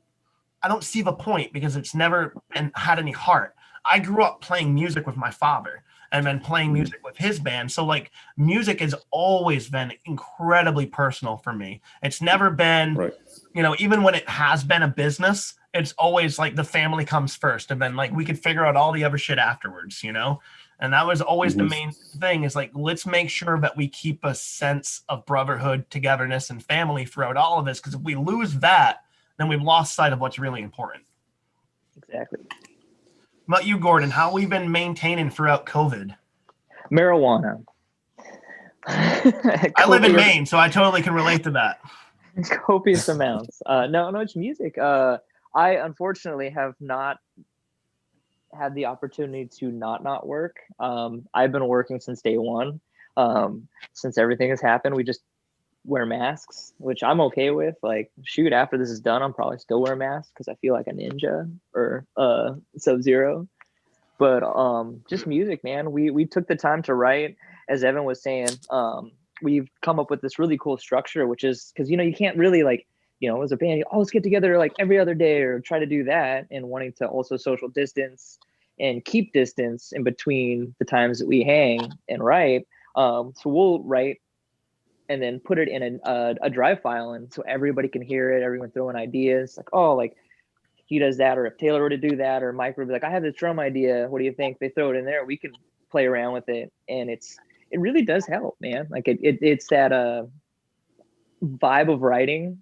I don't see the point, because it's never had any heart. I grew up playing music with my father, and then playing music with his band. So like, music has always been incredibly personal for me. It's never been, right. Even when it has been a business, it's always like the family comes first, and then like we could figure out all the other shit afterwards, And that was always the main thing, is like, let's make sure that we keep a sense of brotherhood, togetherness, and family throughout all of this. Because if we lose that, then we've lost sight of what's really important. Exactly. What about you, Gordon? How have we been maintaining throughout COVID? Marijuana. I live in Maine, so I totally can relate to that. Copious amounts. No, it's music. I unfortunately have not had the opportunity to not work. I've been working since day one. Since everything has happened, we just wear masks, which I'm okay with. Like, shoot, after this is done, I'm probably still wear masks because I feel like a ninja or Sub-Zero. But just music, man. We took the time to write, as Evan was saying. We've come up with this really cool structure, which is because you can't really as a band, let's get together like every other day or try to do that, and wanting to also social distance and keep distance in between the times that we hang and write. So we'll write and then put it in a drive file, and so everybody can hear it. Everyone throwing ideas like, oh, like he does that, or if Taylor were to do that, or Mike would be like, I have this drum idea. What do you think? They throw it in there. We can play around with it, and it really does help, man. Like it's that vibe of writing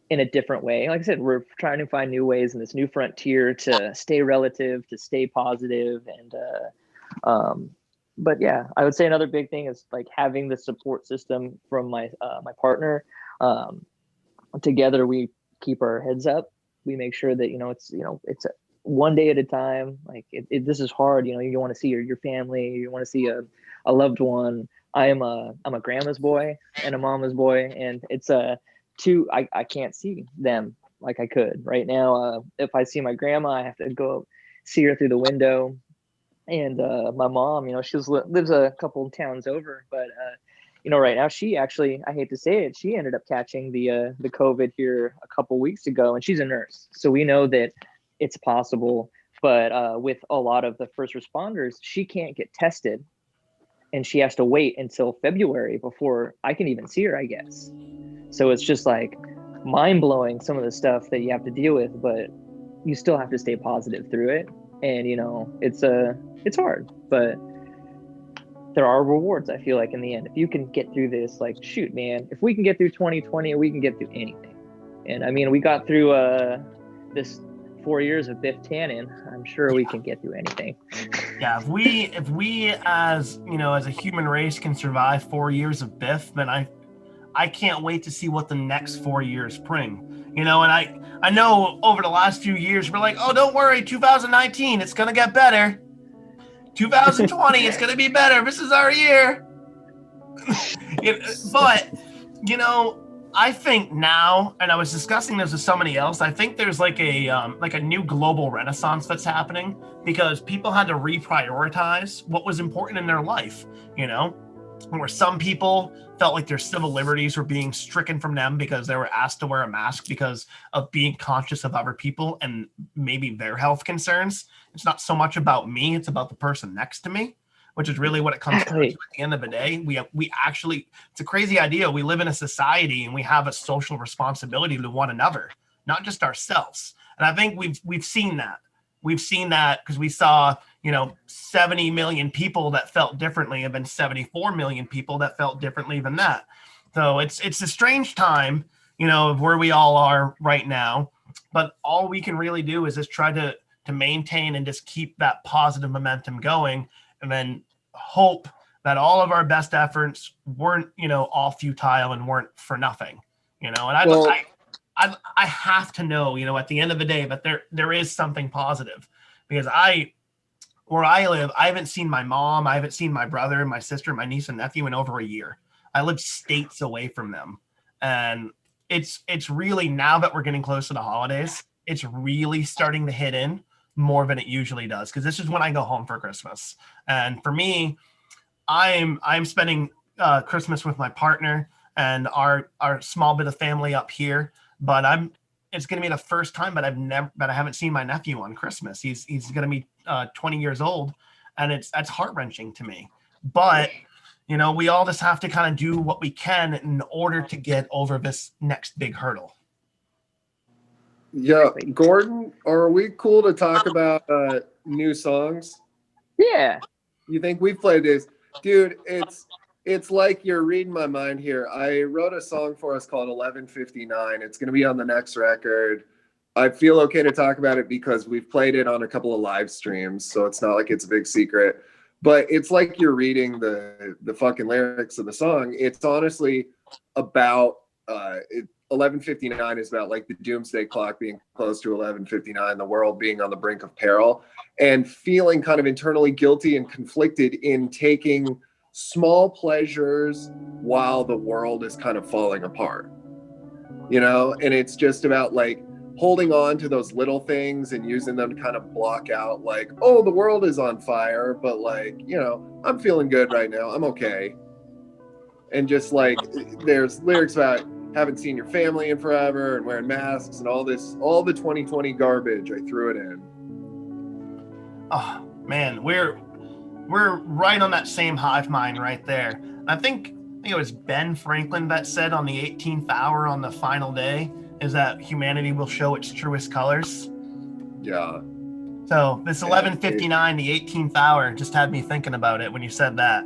in a different way. Like I said, we're trying to find new ways in this new frontier to stay relative, to stay positive, and but yeah, I would say another big thing is like having the support system from my partner. Together we keep our heads up. We make sure that it's one day at a time. Like this is hard. You want to see your family. You want to see a loved one. I'm a grandma's boy and a mama's boy, and it's I can't see them like I could right now. If I see my grandma, I have to go see her through the window. And my mom, she lives a couple of towns over, but right now she actually, I hate to say it, she ended up catching the COVID here a couple weeks ago, and she's a nurse. So we know that it's possible. But with a lot of the first responders, she can't get tested, and she has to wait until February before I can even see her, I guess. So it's just like mind blowing, some of the stuff that you have to deal with, but you still have to stay positive through it. And it's hard, but there are rewards, I feel like, in the end. If you can get through this, like, shoot, man, if we can get through 2020, we can get through anything. And I mean, we got through this 4 years of Biff Tannen. I'm sure we can get through anything. Yeah, if we as as a human race can survive 4 years of Biff, then I can't wait to see what the next 4 years bring. And I know over the last few years we're like, oh, don't worry, 2019, it's gonna get better. 2020, it's gonna be better. This is our year. But I think now, and I was discussing this with somebody else, I think there's like a new global renaissance that's happening because people had to reprioritize what was important in their life, where some people felt like their civil liberties were being stricken from them because they were asked to wear a mask because of being conscious of other people and maybe their health concerns. It's not so much about me, it's about the person next to me, which is really what it comes down to at the end of the day. We actually, it's a crazy idea. We live in a society and we have a social responsibility to one another, not just ourselves. And I think we've seen that. We've seen that because we saw, 70 million people that felt differently and then 74 million people that felt differently than that. So it's a strange time, of where we all are right now. But all we can really do is just try to maintain and just keep that positive momentum going, and then hope that all of our best efforts weren't, all futile and weren't for nothing, and I have to know, at the end of the day that there is something positive, because where I live, I haven't seen my mom, I haven't seen my brother, my sister, my niece and nephew in over a year. I live states away from them. And it's really, now that we're getting close to the holidays, it's really starting to hit in more than it usually does. Because this is when I go home for Christmas. And for me, I'm spending Christmas with my partner and our small bit of family up here. But it's going to be the first time, but I haven't seen my nephew on Christmas. He's going to be 20 years old, and that's heart-wrenching to me. But we all just have to kind of do what we can in order to get over this next big hurdle. Yeah, Gordon, are we cool to talk about new songs? Yeah. You think we've played this? Dude, it's like you're reading my mind here. I wrote a song for us called 1159. It's going to be on the next record. I feel okay to talk about it because we've played it on a couple of live streams, so it's not like it's a big secret. But it's like you're reading the fucking lyrics of the song. It's honestly about 1159 is about like the doomsday clock being close to 1159, the world being on the brink of peril, and feeling kind of internally guilty and conflicted in taking small pleasures while the world is kind of falling apart, and it's just about like holding on to those little things and using them to kind of block out like, oh, the world is on fire, but like, I'm feeling good right now, I'm okay. And just like there's lyrics about haven't seen your family in forever and wearing masks and all the 2020 garbage. I threw it in. Oh man, we're right on that same hive mind right there. I think it was Ben Franklin that said on the 18th hour on the final day is that humanity will show its truest colors. Yeah. So this 11:59, the 18th hour, just had me thinking about it when you said that.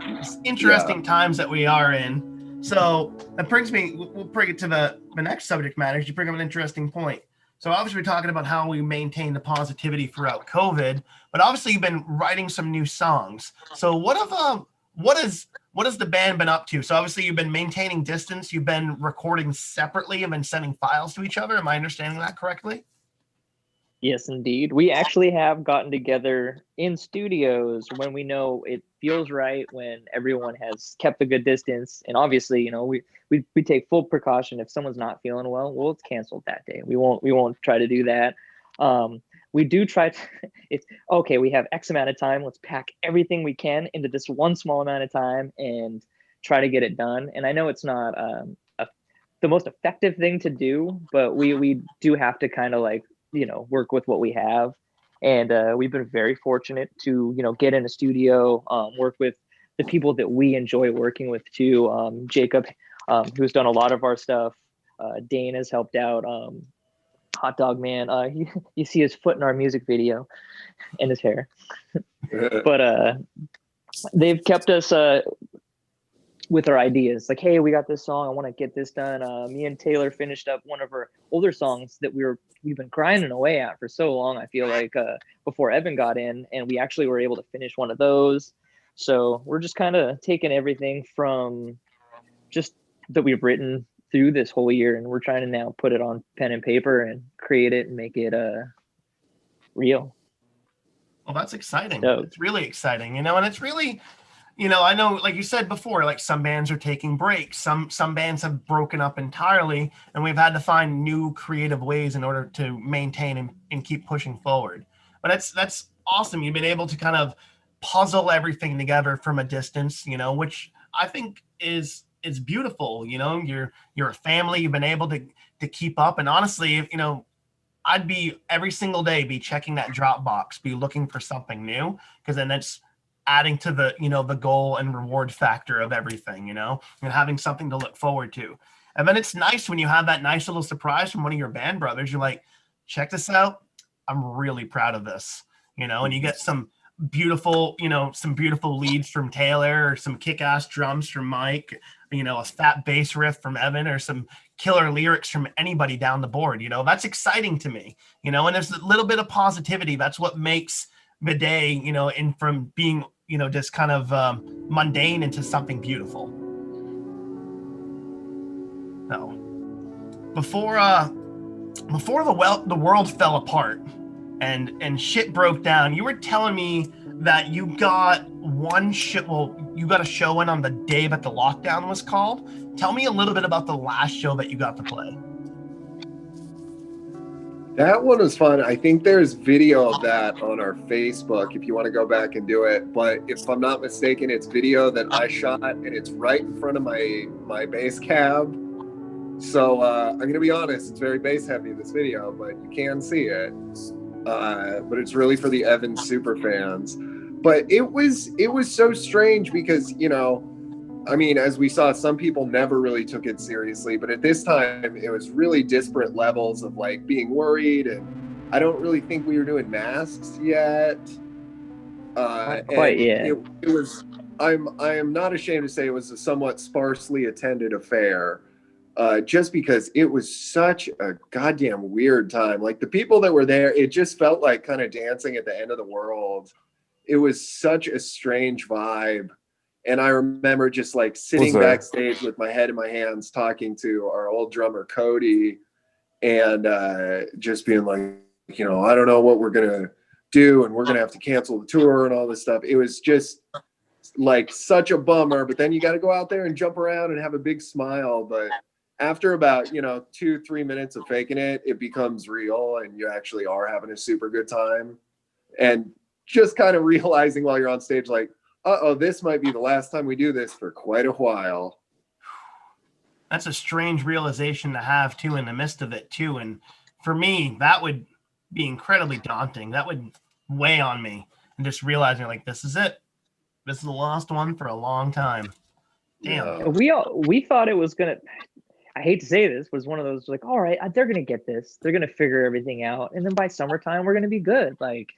It's interesting times that we are in. So that brings me, we'll bring it to the next subject matter. You bring up an interesting point. So obviously we're talking about how we maintain the positivity throughout COVID, but obviously you've been writing some new songs. So what has the band been up to? So obviously you've been maintaining distance, you've been recording separately and been sending files to each other. Am I understanding that correctly? Yes, indeed. We actually have gotten together in studios when we know it feels right, when everyone has kept a good distance. And obviously, we take full precaution. If someone's not feeling well, it's canceled that day. We won't try to do that. We do try to, it's okay, we have X amount of time. Let's pack everything we can into this one small amount of time and try to get it done. And I know it's not the most effective thing to do, but we do have to kind of like work with what we have. And we've been very fortunate to, get in a studio, work with the people that we enjoy working with too. Jacob, who's done a lot of our stuff. Dane has helped out. Hot Dog Man. You see his foot in our music video and his hair. But they've kept us with our ideas. Like, hey, we got this song. I want to get this done. Me and Taylor finished up one of our older songs that we've been grinding away at for so long. I feel like before Evan got in, and we actually were able to finish one of those. So we're just kind of taking everything from just that we've written through this whole year, and we're trying to now put it on pen and paper and create it and make it real. Well, that's exciting. So, it's really exciting, and it's really, I know, like you said before, like some bands are taking breaks, some bands have broken up entirely, and we've had to find new creative ways in order to maintain and keep pushing forward. But that's awesome. You've been able to kind of puzzle everything together from a distance, which I think is beautiful. You're a family. You've been able to keep up, and honestly, I'd be every single day be checking that Dropbox, be looking for something new, because then that's adding to the the goal and reward factor of everything, and having something to look forward to. And then it's nice when you have that nice little surprise from one of your band brothers. You're like, check this out, I'm really proud of this, and you get some beautiful leads from Taylor, or some kick-ass drums from Mike, a fat bass riff from Evan, or some killer lyrics from anybody down the board. That's exciting to me, and there's a little bit of positivity. That's what makes the day, in from being, just kind of mundane into something beautiful. No, before the world fell apart and shit broke down, you were telling me that you got you got a show in on the day that the lockdown was called. Tell me a little bit about the last show that you got to play. That one was fun. I think there's video of that on our Facebook if you want to go back and do it. But if I'm not mistaken, it's video that I shot, and it's right in front of my bass cab. So I'm going to be honest, it's very bass heavy, this video, but you can see it. But it's really for the Evan super fans. But it was so strange because, as we saw, some people never really took it seriously, but at this time it was really disparate levels of like being worried, and I don't really think we were doing masks yet. Not quite yet. It was. I am not ashamed to say it was a somewhat sparsely attended affair, just because it was such a goddamn weird time. Like the people that were there, it just felt like kind of dancing at the end of the world. It was such a strange vibe. And I remember just like sitting backstage with my head in my hands, talking to our old drummer, Cody, and just being like, I don't know what we're going to do, and we're going to have to cancel the tour and all this stuff. It was just like such a bummer, but then you got to go out there and jump around and have a big smile. But after about, 2-3 minutes of faking it, it becomes real, and you actually are having a super good time. And just kind of realizing while you're on stage, like, this might be the last time we do this for quite a while. That's a strange realization to have too, in the midst of it too. And for me, that would be incredibly daunting. That would weigh on me, and just realizing like, this is it. This is the last one for a long time. Damn. Yeah. We thought it was gonna, I hate to say this, was one of those like, all right, they're gonna get this. They're gonna figure everything out, and then by summertime we're gonna be good. Like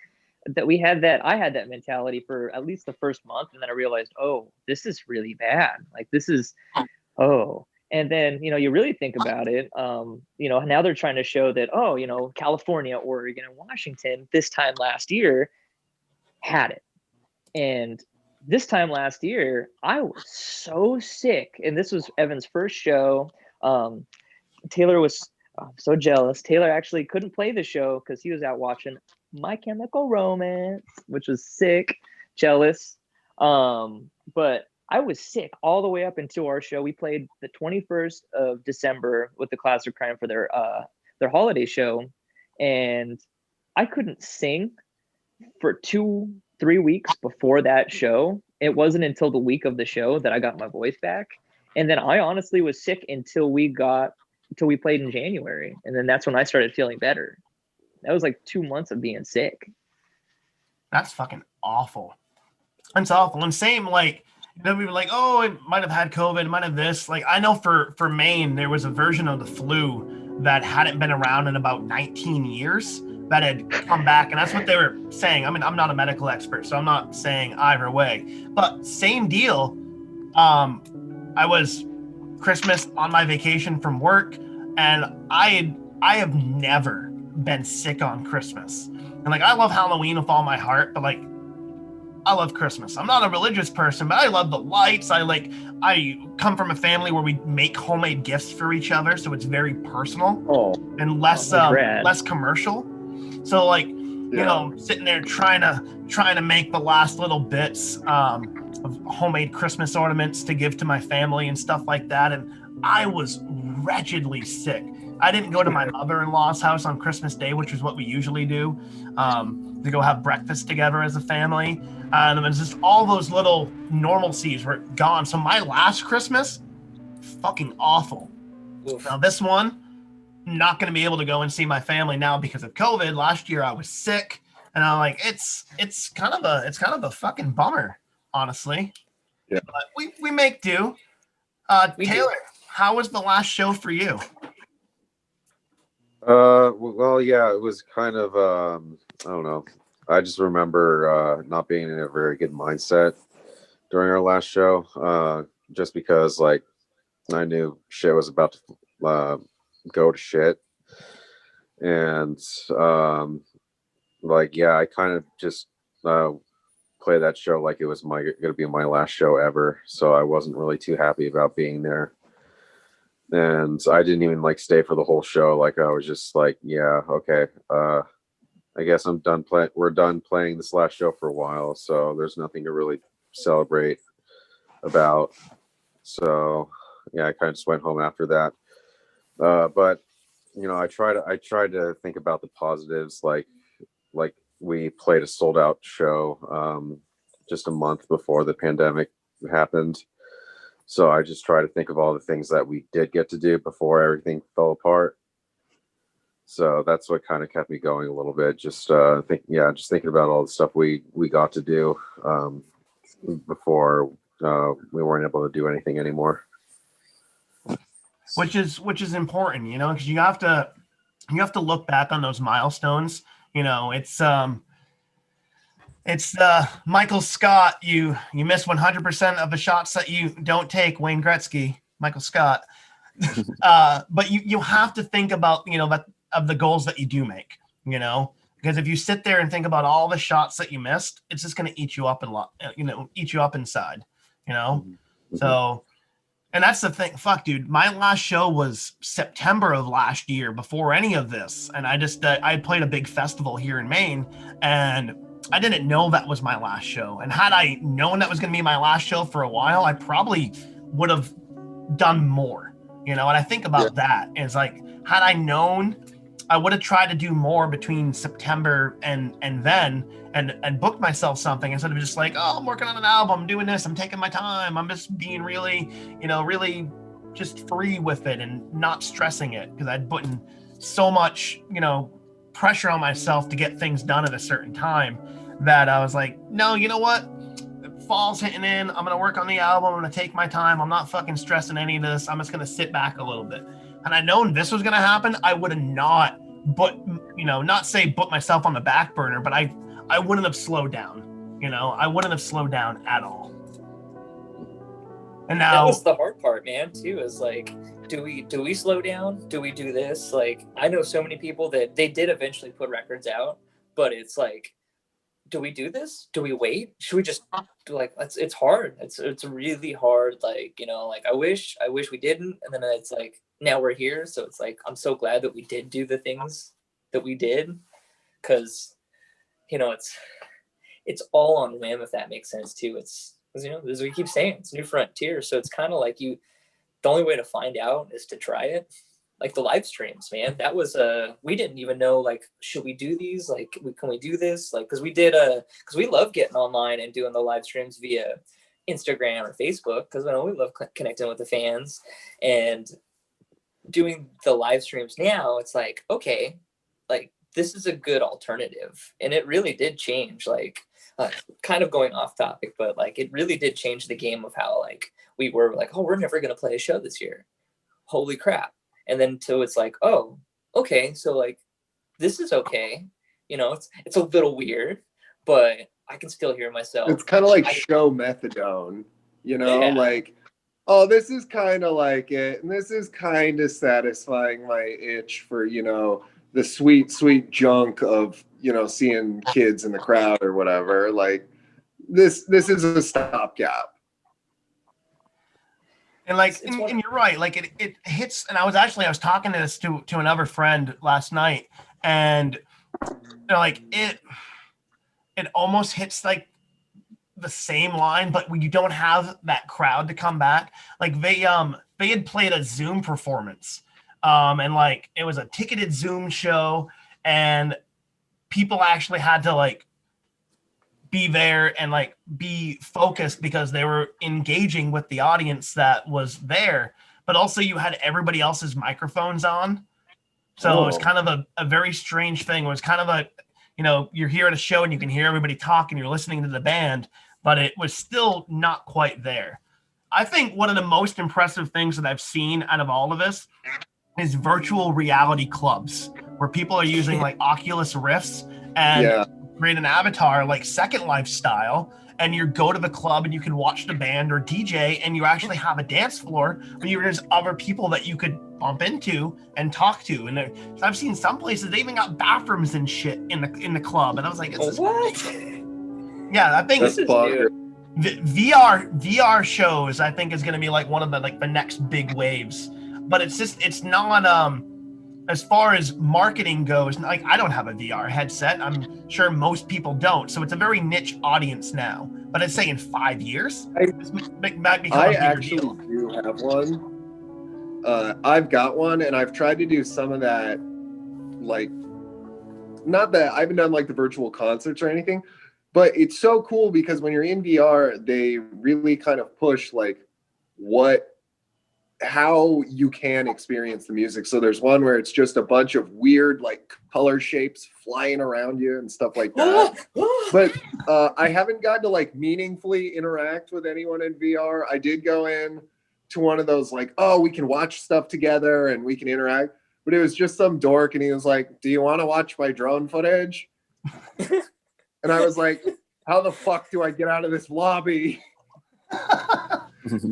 that, I had that mentality for at least the first month, and then I realized, this is really bad. Like this is, and then you really think about it. Now they're trying to show that California, Oregon, and Washington this time last year had it, and this time last year I was so sick, and this was Evan's first show. Taylor was so jealous. Taylor actually couldn't play the show because he was out watching My Chemical Romance, which was sick, jealous. But I was sick all the way up until our show. We played the 21st of December with the Class of Crime for their holiday show, and I couldn't sing for 2-3 weeks before that show. It wasn't until the week of the show that I got my voice back, and then I honestly was sick until we played in January, and then that's when I started feeling better. That was like 2 months of being sick. That's fucking awful. That's awful. And same, like, we were like, oh, it might have had COVID, it might have this. Like, I know for Maine, there was a version of the flu that hadn't been around in about 19 years that had come back. And that's what they were saying. I mean, I'm not a medical expert, so I'm not saying either way. But same deal. I was Christmas on my vacation from work, and I have never been sick on Christmas. And like, I love Halloween with all my heart, but like, I love Christmas. I'm not a religious person, but I love the lights. I come from a family where we make homemade gifts for each other, so it's very personal and less less commercial. So like, you know, sitting there trying to make the last little bits of homemade Christmas ornaments to give to my family and stuff like that. And I was wretchedly sick. I didn't go to my mother-in-law's house on Christmas Day, which is what we usually do, to go have breakfast together as a family. And it was just all those little normalcies were gone. So my last Christmas, fucking awful. Oof. Now this one, not going to be able to go and see my family now because of COVID. Last year I was sick, and I'm like, it's kind of a fucking bummer, honestly. Yeah. But we make do. Taylor, how was the last show for you? Well, yeah, it was kind of, I don't know. I just remember not being in a very good mindset during our last show, just because, like, I knew shit was about to go to shit. And, like, yeah, I kind of just play that show like it was going to be my last show ever. So I wasn't really too happy about being there. And I didn't even like stay for the whole show. Like, I was just like, yeah, okay. I guess I'm done playing. We're done playing this last show for a while. So there's nothing to really celebrate about. So yeah, I kind of just went home after that. But you know, I tried to think about the positives. Like we played a sold out show just a month before the pandemic happened. So I just try to think of all the things that we did get to do before everything fell apart. So that's what kind of kept me going a little bit. Just thinking about all the stuff we got to do before we weren't able to do anything anymore. Which is important, you know, because you have to look back on those milestones. You know, it's Michael Scott. You miss 100% of the shots that you don't take. Wayne Gretzky, Michael Scott. But you have to think about, you know, that of the goals that you do make, you know, because if you sit there and think about all the shots that you missed, it's just going to eat you up eat you up inside, you know. Mm-hmm. So, and that's the thing. Fuck, dude, my last show was September of last year, before any of this, and I just I played a big festival here in Maine, and I didn't know that was my last show. And had I known that was going to be my last show for a while, I probably would have done more, you know. And I think about that is like, had I known, I would have tried to do more between September and then and booked myself something instead of just like, oh, I'm working on an album, I'm doing this, I'm taking my time, I'm just being really, you know, really just free with it and not stressing it, because I'd put in so much, you know, pressure on myself to get things done at a certain time that I was like, no, you know what? Fall's hitting in. I'm going to work on the album. I'm going to take my time. I'm not fucking stressing any of this. I'm just going to sit back a little bit. And I known this was going to happen, I would have not, but, you know, not say put myself on the back burner, but I wouldn't have slowed down. You know, I wouldn't have slowed down at all. And now that was the hard part, man, too, is like, do we slow down? Do we do this? Like, I know so many people that they did eventually put records out, but it's like, do we do this? Do we wait? Should we just do, like, it's hard. It's really hard. Like, you know, like I wish we didn't. And then it's like, now we're here. So it's like, I'm so glad that we did do the things that we did. 'Cause, you know, it's all on whim, if that makes sense too. It's, you know, as we keep saying, it's new frontier. So it's kind of like the only way to find out is to try it. Like the live streams, man, that was we didn't even know, like, should we do these? Like, can we do this? Like, because we love getting online and doing the live streams via Instagram or Facebook, because I know we love connecting with the fans. And doing the live streams now, it's like, okay, like, this is a good alternative. And it really did change, like, kind of going off topic, but like it really did change the game of how like we were like, oh, we're never going to play a show this year. Holy crap. And then so it's like, oh, okay, so like this is okay. You know, it's a little weird, but I can still hear myself. It's kind of like show methadone, you know, Yeah. like, oh, this is kind of like it, and this is kind of satisfying my itch for, you know, the sweet, sweet junk of, you know, seeing kids in the crowd or whatever. Like this is a stopgap. And like, It's and you're right. Like it hits. And I was talking to this to another friend last night, and they're like, it almost hits like the same line, but when you don't have that crowd to come back, like they had played a Zoom performance, and like it was a ticketed Zoom show, and people actually had to like be there and like be focused because they were engaging with the audience that was there, but also you had everybody else's microphones on. So it was kind of a very strange thing. It was kind of a, you know, you're here at a show and you can hear everybody talk and you're listening to the band, but it was still not quite there. I think one of the most impressive things that I've seen out of all of this is virtual reality clubs where people are using like Oculus Rifts and create an avatar like Second Life style, and you go to the club and you can watch the band or DJ, and you actually have a dance floor where there's other people that you could bump into and talk to. And so I've seen some places they even got bathrooms and shit in the club, and I was like, this is what? Yeah, I think This is new. the VR shows I think is going to be like one of the next big waves, but it's not as far as marketing goes. Like I don't have a VR headset. I'm sure most people don't, so it's a very niche audience now. But I'd say in 5 years, this might become a bigger actually deal. do have one. I've got one, and I've tried to do some of that. Like, not that I haven't done like the virtual concerts or anything, but it's so cool because when you're in VR, they really kind of push like how you can experience the music. So there's one where it's just a bunch of weird like color shapes flying around you and stuff like that. But I haven't gotten to like meaningfully interact with anyone in VR. I did go in to one of those like, oh, we can watch stuff together and we can interact. But it was just some dork, and he was like, do you want to watch my drone footage? And I was like, how the fuck do I get out of this lobby?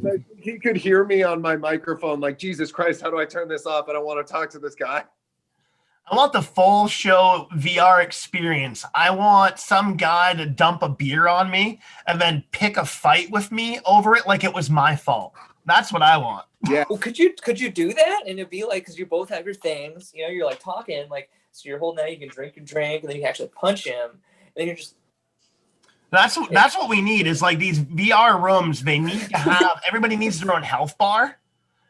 Like, he could hear me on my microphone like, Jesus Christ, how do I turn this off? I don't want to talk to this guy. I want the full show VR experience. I want some guy to dump a beer on me and then pick a fight with me over it like it was my fault. That's what I want. Yeah. Well, could you do that? And it'd be like, because you both have your things, you know, you're like talking, like, so you're holding out, you can drink your drink, and then you can actually punch him, and then you're just. That's what we need is like these VR rooms. They need to have, everybody needs their own health bar,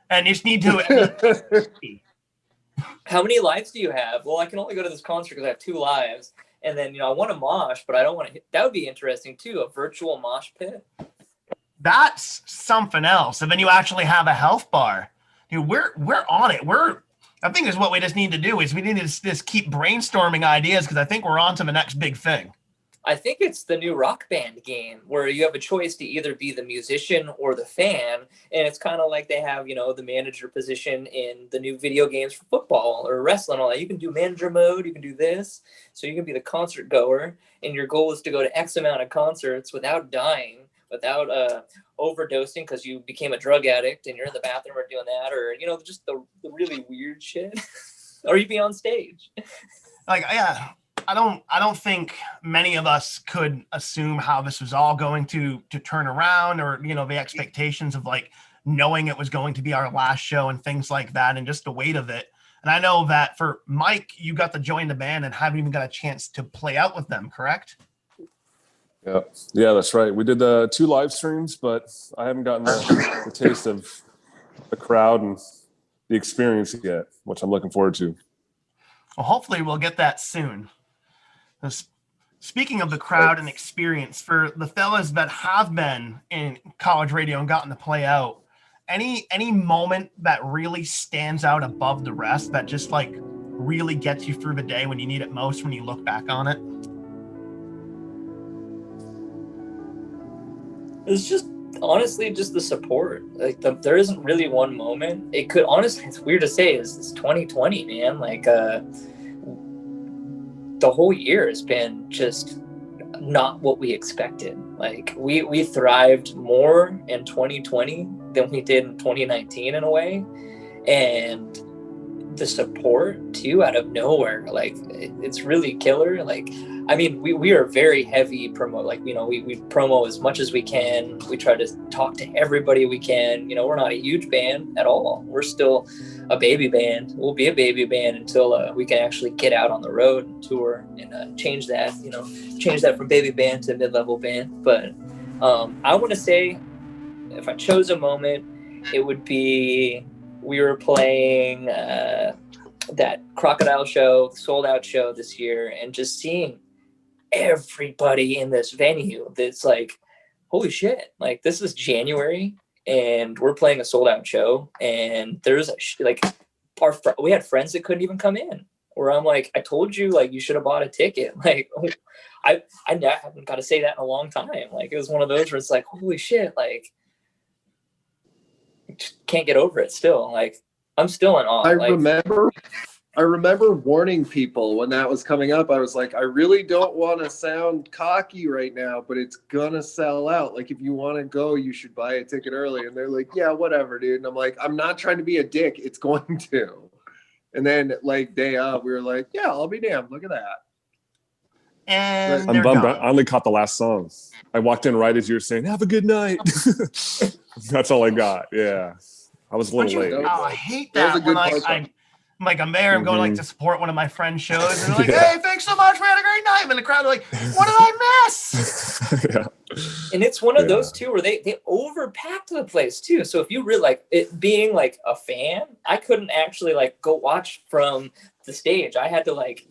and you just need to. How many lives do you have? Well, I can only go to this concert because I have 2 lives, and then, you know, I want to mosh, but I don't want to. That would be interesting too, a virtual mosh pit. That's something else. And then you actually have a health bar. Dude, we're on it. I think is what we just need to do is we need to just keep brainstorming ideas because I think we're on to the next big thing. I think it's the new Rock Band game where you have a choice to either be the musician or the fan. And it's kind of like they have, you know, the manager position in the new video games for football or wrestling. All that. You can do manager mode. You can do this. So you can be the concert goer. And your goal is to go to X amount of concerts without dying, without overdosing because you became a drug addict and you're in the bathroom or doing that. Or, you know, just the really weird shit. Or you be on stage. Like, yeah. I don't think many of us could assume how this was all going to turn around, or, you know, the expectations of like knowing it was going to be our last show and things like that, and just the weight of it. And I know that for Mike, you got to join the band and haven't even got a chance to play out with them, correct? Yeah, that's right. We did the 2 live streams, but I haven't gotten the taste of the crowd and the experience yet, which I'm looking forward to. Well, hopefully we'll get that soon. Speaking of the crowd and experience, for the fellas that have been in college radio and gotten to play out, any moment that really stands out above the rest that just like really gets you through the day when you need it most, when you look back on it? It's just honestly just the support. Like there isn't really one moment. It could honestly, it's weird to say, it's 2020, man. Like the whole year has been just not what we expected. Like we thrived more in 2020 than we did in 2019 in a way, and the support too out of nowhere, like it's really killer. Like I mean, we are very heavy promo, like, you know, we promo as much as we can. We try to talk to everybody we can. You know, we're not a huge band at all. We're still a baby band. We'll be a baby band until we can actually get out on the road and tour and change that from baby band to mid-level band. But I want to say, if I chose a moment, it would be we were playing that Crocodile show, sold out show this year, and just seeing everybody in this venue that's like, holy shit, like this is January and we're playing a sold out show, and there's we had friends that couldn't even come in, where I'm like, I told you, like, you should have bought a ticket. Like I haven't got to say that in a long time. Like it was one of those where it's like, holy shit, like can't get over it still. Like I'm still in awe. I remember warning people when that was coming up. I was like, I really don't want to sound cocky right now, but it's gonna sell out. Like, if you want to go, you should buy a ticket early. And they're like, yeah, whatever, dude. And I'm like, I'm not trying to be a dick. It's going to. And then, like, day of, we were like, yeah, I'll be damned. Look at that. And I'm bummed. I only caught the last song. I walked in right as you were saying, have a good night. That's all I got. Yeah. I was a little late. Oh, I hate that when I'm like, I'm there, I'm going like to support one of my friends' shows, and they're like, hey, thanks so much, we had a great night. And the crowd are like, what did I miss? Yeah. And it's one of those too where they overpacked the place too. So if you really like it, being like a fan, I couldn't actually like go watch from the stage. I had to like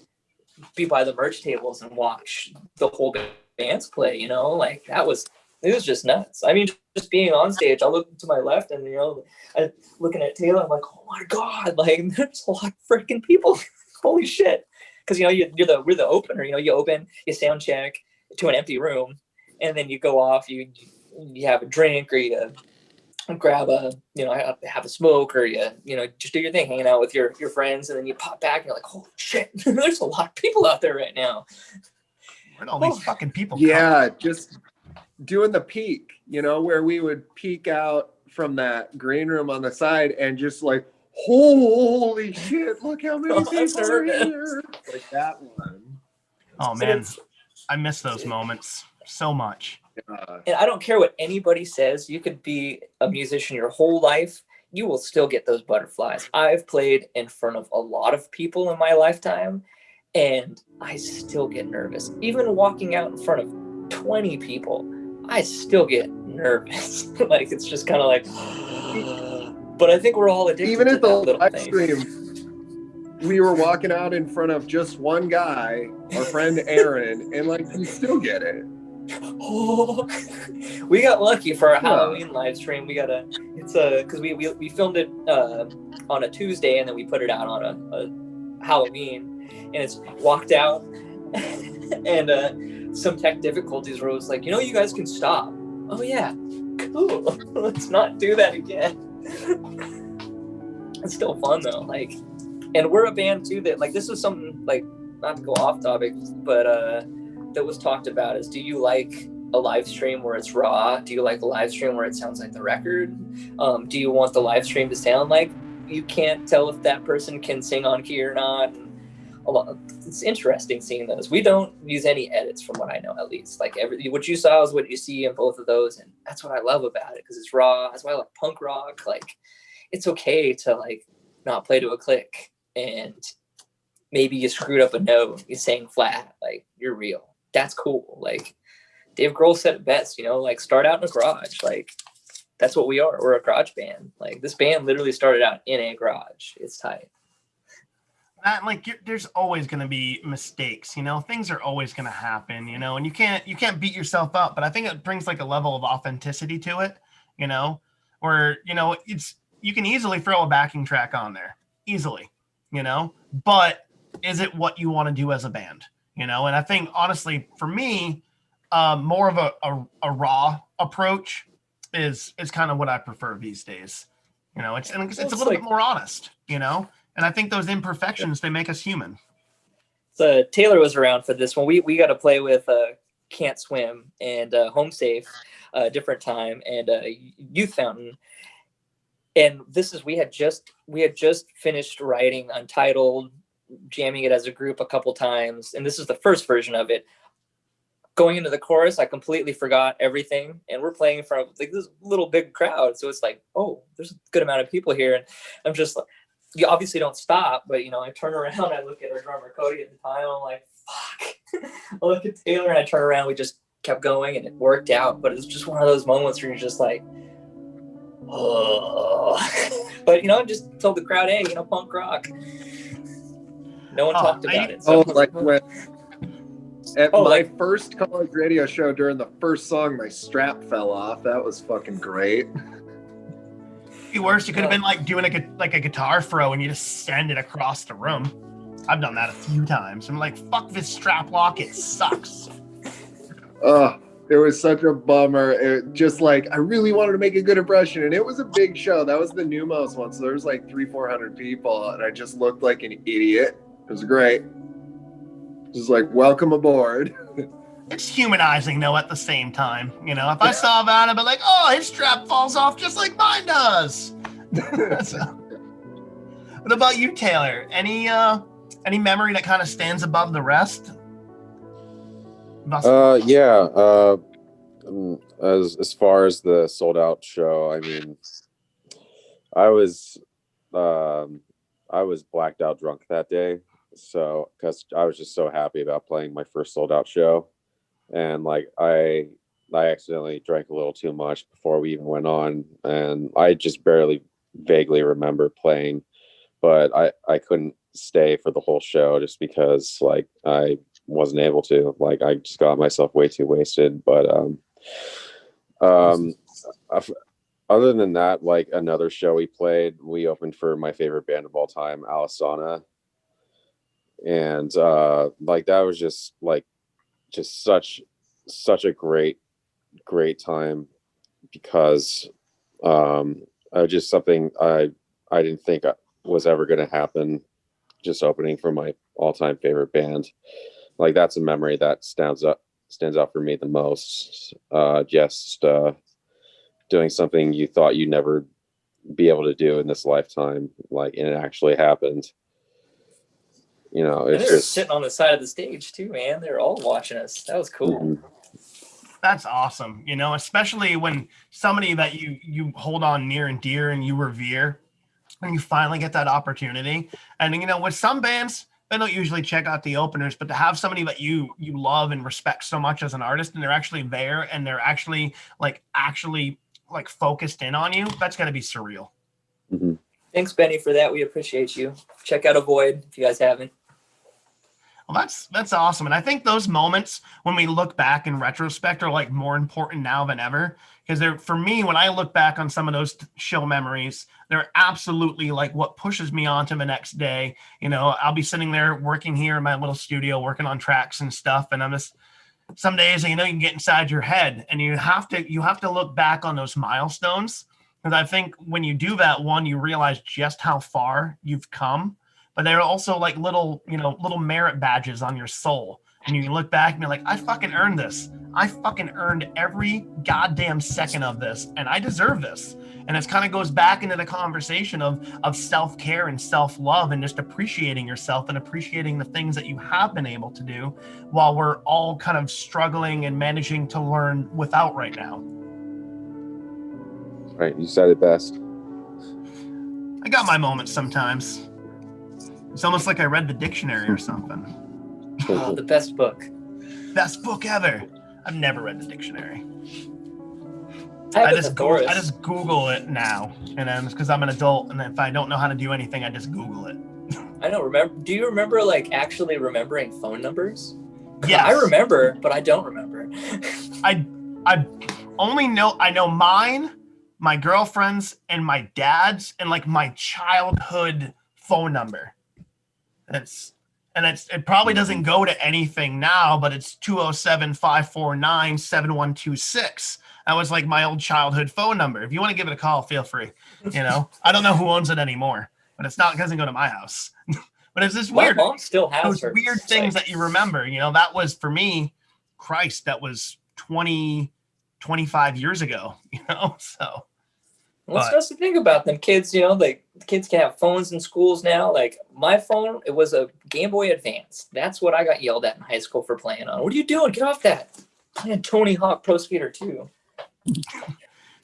be by the merch tables and watch the whole bands play, you know, like it was just nuts. I mean, just being on stage, I look to my left and, you know, I looking at Taylor, I'm like, oh my God, like there's a lot of freaking people. Holy shit. Cause you know, we're the opener, you know, you open, you sound check to an empty room, and then you go off, you have a drink, or you grab have a smoke, or you know, just do your thing, hanging out with your friends, and then you pop back and you're like, holy shit, there's a lot of people out there right now. Where'd all these fucking people come? Just doing the peek, you know, where we would peek out from that green room on the side and just like, holy shit, look how many people are here. Like that one. Oh man, I miss those moments so much. And I don't care what anybody says, you could be a musician your whole life, you will still get those butterflies. I've played in front of a lot of people in my lifetime, and I still get nervous. Even walking out in front of 20 people, I still get nervous. Like it's just kind of like, but I think we're all addicted. Even at the live stream, we were walking out in front of just one guy, our friend Aaron, and like you still get it. Oh, we got lucky for our Halloween live stream. Because we filmed it on a Tuesday, and then we put it out on a Halloween, and it's walked out and some tech difficulties where it was like, you know, you guys can stop. Oh yeah, cool. Let's not do that again. It's still fun though. Like, and we're a band too that, like, this is something, like, not to go off topic, but that was talked about is, do you like a live stream where it's raw? Do you like a live stream where it sounds like the record? Do you want the live stream to sound like you can't tell if that person can sing on key or not? It's interesting seeing those. We don't use any edits from what I know, at least. Like what you saw is what you see in both of those, and that's what I love about it, because it's raw. That's why I like punk rock. Like, it's okay to like not play to a click, and maybe you screwed up a note, you sang flat, like you're real. That's cool. Like Dave Grohl said it best, you know, like start out in a garage. Like that's what we are. We're a garage band. Like this band literally started out in a garage. It's tight. There's always going to be mistakes, you know, things are always going to happen, you know, and you can't beat yourself up, but I think it brings like a level of authenticity to it, you know, where, you know, you can easily throw a backing track on there easily, you know, but is it what you want to do as a band? You know, and I think honestly, for me, more of a raw approach is kind of what I prefer these days. You know, it's a little bit more honest. You know, and I think those imperfections they make us human. So Taylor was around for this one. We got to play with Can't Swim and Home Safe, different time, and Youth Fountain. And this is we had just finished writing Untitled, jamming it as a group a couple times, and this is the first version of it. Going into the chorus, I completely forgot everything, and we're playing in front of like this little big crowd. So it's like, oh, there's a good amount of people here, and I'm just like, you obviously don't stop, but you know, I turn around, I look at our drummer Cody at the time, I'm like, fuck. I look at Taylor, and I turn around. We just kept going, and it worked out. But it's just one of those moments where you're just like, oh. But you know, just told the crowd, hey, you know, punk rock. No one talked about it. So. Oh, like when at my first college radio show during the first song, my strap fell off. That was fucking great. Be worse. You could have been like doing a guitar throw and you just send it across the room. I've done that a few times. I'm like, fuck this strap lock. It sucks. It was such a bummer. It just like, I really wanted to make a good impression, and it was a big show. That was the Numos one, so there was like 300-400 people, and I just looked like an idiot. It was great. Just like, welcome aboard. It's humanizing though at the same time. You know, if I saw that, I'd be like, oh, his strap falls off just like mine does. So, what about you, Taylor? Any memory that kind of stands above the rest? Yeah. As far as the sold out show, I mean, I was blacked out drunk that day. So, because I was just so happy about playing my first sold out show, and like I accidentally drank a little too much before we even went on, and I just barely vaguely remember playing, but I couldn't stay for the whole show just because like I wasn't able to. Like I just got myself way too wasted. But other than that, like another show we opened for my favorite band of all time, Alisana. And like that was just such a great time, because just something I didn't think was ever going to happen, just opening for my all-time favorite band. Like that's a memory that stands out for me the most. Just doing something you thought you'd never be able to do in this lifetime, like, and it actually happened. You know, it's just sitting on the side of the stage too, man. They're all watching us. That was cool. Mm-hmm. That's awesome. You know, especially when somebody that you hold on near and dear and you revere, when you finally get that opportunity. And you know, with some bands, they don't usually check out the openers, but to have somebody that you love and respect so much as an artist, and they're actually there and they're actually focused in on you, that's got to be surreal. Mm-hmm. Thanks, Benny, for that. We appreciate you. Check out Avoid if you guys haven't. Well, that's awesome. And I think those moments when we look back in retrospect are like more important now than ever, because for me, when I look back on some of those show memories, they're absolutely like what pushes me on to the next day. You know, I'll be sitting there working here in my little studio, working on tracks and stuff. And I'm just, some days, you know, you can get inside your head and you have to look back on those milestones. Because I think when you do that, one, you realize just how far you've come. But they're also like little merit badges on your soul. And you can look back and be like, I fucking earned this. I fucking earned every goddamn second of this. And I deserve this. And it kind of goes back into the conversation of self-care and self-love and just appreciating yourself and appreciating the things that you have been able to do while we're all kind of struggling and managing to learn without right now. Right. You said it best. I got my moments sometimes. It's almost like I read the dictionary or something. Oh, the best book. Best book ever. I've never read the dictionary. I just Google it now, and then because I'm an adult, and if I don't know how to do anything, I just Google it. I don't remember. Do you remember like actually remembering phone numbers? Yes. I remember, but I don't remember. I know mine, my girlfriend's, and my dad's, and like my childhood phone number. And it probably doesn't go to anything now, but it's 207-549-7126. That was like my old childhood phone number. If you want to give it a call, feel free. You know, I don't know who owns it anymore, but it doesn't go to my house. But it's just My weird. mom still has Those hers. weird things that you remember, you know, that was for me, Christ, that was 25 years ago, you know, so. What's supposed to think about them kids, you know, like the kids can have phones in schools now. Like my phone, it was a Game Boy Advance. That's what I got yelled at in high school for playing on. What are you doing? Get off that. Playing Tony Hawk Pro Skater 2.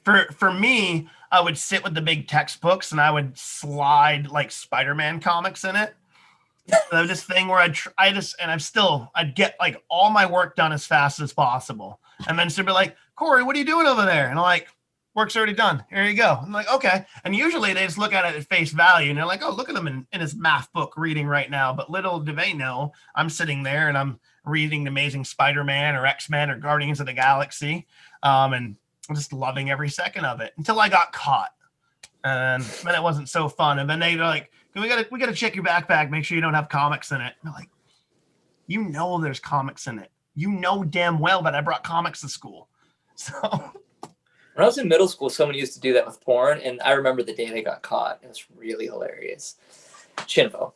For me, I would sit with the big textbooks and I would slide like Spider-Man comics in it. So this thing where I'd get like all my work done as fast as possible. And then she'd be like, Corey, what are you doing over there? And I'm like, work's already done. Here you go. I'm like, okay. And usually they just look at it at face value and they're like, oh, look at him in his math book reading right now. But little do they know, I'm sitting there and I'm reading The Amazing Spider-Man or X-Men or Guardians of the Galaxy. And I'm just loving every second of it until I got caught. And then it wasn't so fun. And then they're like, we gotta check your backpack, make sure you don't have comics in it. And I'm like, you know there's comics in it. You know damn well that I brought comics to school. So when I was in middle school, someone used to do that with porn, and I remember the day they got caught. It was really hilarious. Shinvo.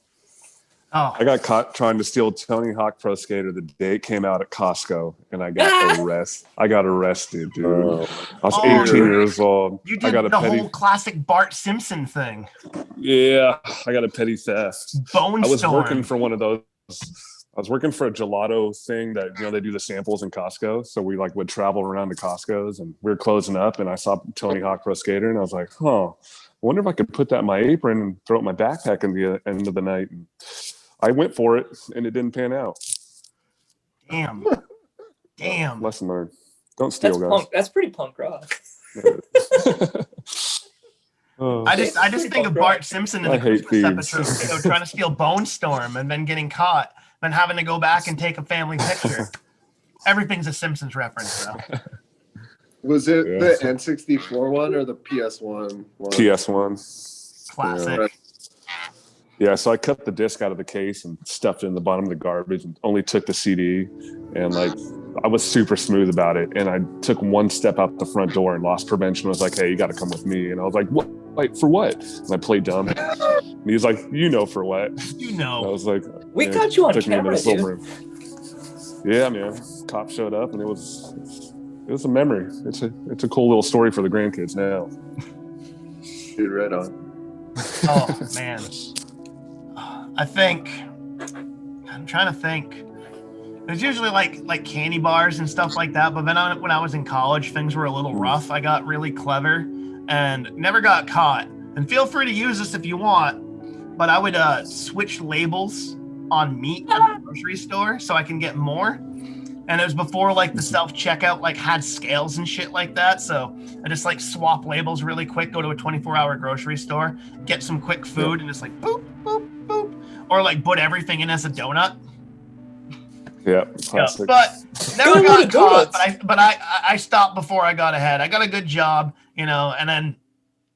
Oh, I got caught trying to steal Tony Hawk Pro Skater the day it came out at Costco, and I got arrested, dude. I was 18 years old. You did whole classic Bart Simpson thing. Yeah, I got a petty theft. Bone I was Storm. working for one of those. I was working for a gelato thing that, you know, they do the samples in Costco. So we like would travel around to Costco's and we were closing up and I saw Tony Hawk Pro Skater and I was like, I wonder if I could put that in my apron and throw it in my backpack at the end of the night. And I went for it and it didn't pan out. Damn. Lesson learned. Don't steal, guys. That's pretty punk rock. I just think of Bart Simpson in the Christmas episode trying to steal Bone Storm and then getting caught, then having to go back and take a family picture. Everything's a Simpsons reference, though. Was it the N64 one or the PS1 one? PS1. Classic. Yeah, so I cut the disc out of the case and stuffed it in the bottom of the garbage and only took the CD. And like, I was super smooth about it. And I took one step out the front door and lost prevention. I was like, hey, you got to come with me. And I was like, what? Like, for what? And I played dumb. And he was like, you know, for what? You know. And I was like, we got you on camera, dude. Yeah, man. Cops showed up and it was a memory. It's a cool little story for the grandkids now. Dude, right on. Oh, man. I'm trying to think. There's usually like candy bars and stuff like that. But then when I was in college, things were a little rough. I got really clever and never got caught. And feel free to use this if you want. But I would switch labels on meat at the grocery store so I can get more. And it was before like the self-checkout like had scales and shit like that. So I just like swap labels really quick, go to a 24-hour grocery store, get some quick food and just like boop, boop, boop. Or like put everything in as a donut. Yeah, classic. But never got caught. But I stopped before I got ahead. I got a good job, you know, and then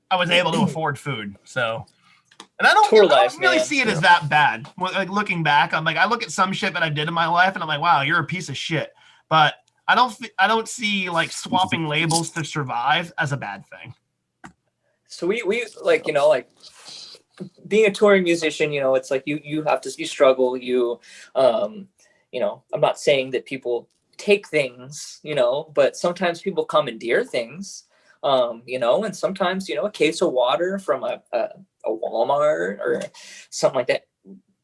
I was able to afford food. So, and I don't really see it as that bad. Like looking back, I'm like, I look at some shit that I did in my life, and I'm like, wow, you're a piece of shit. But I don't see like swapping labels to survive as a bad thing. So we like, you know, like being a touring musician, you know, it's like you struggle, you know, I'm not saying that people take things, you know, but sometimes people commandeer things, you know, and sometimes, you know, a case of water from a Walmart or something like that.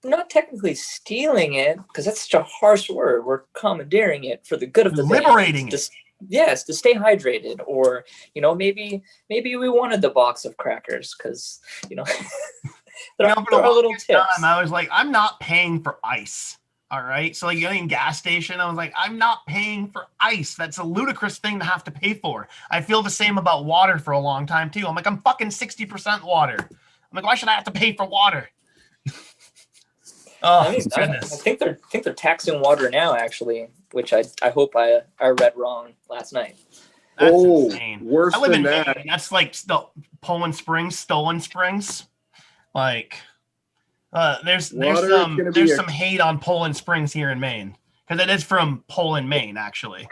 Not technically stealing it, because that's such a harsh word. We're commandeering it for the good of the liberating it. Yes, to stay hydrated, or you know, maybe we wanted the box of crackers because you know there are little tips. I was like, I'm not paying for ice. All right, so like getting gas station, I was like, I'm not paying for ice. That's a ludicrous thing to have to pay for. I feel the same about water for a long time too. I'm like, I'm fucking 60% water. I'm like, why should I have to pay for water? Oh, I mean, goodness. I think they're taxing water now, actually, which I hope I read wrong last night. That's insane. Worse than that. Maine. That's like Poland Springs, Stolen Springs. Like, There's Water is gonna be there's a- some hate on Poland Springs here in Maine because it is from Poland, Maine, actually.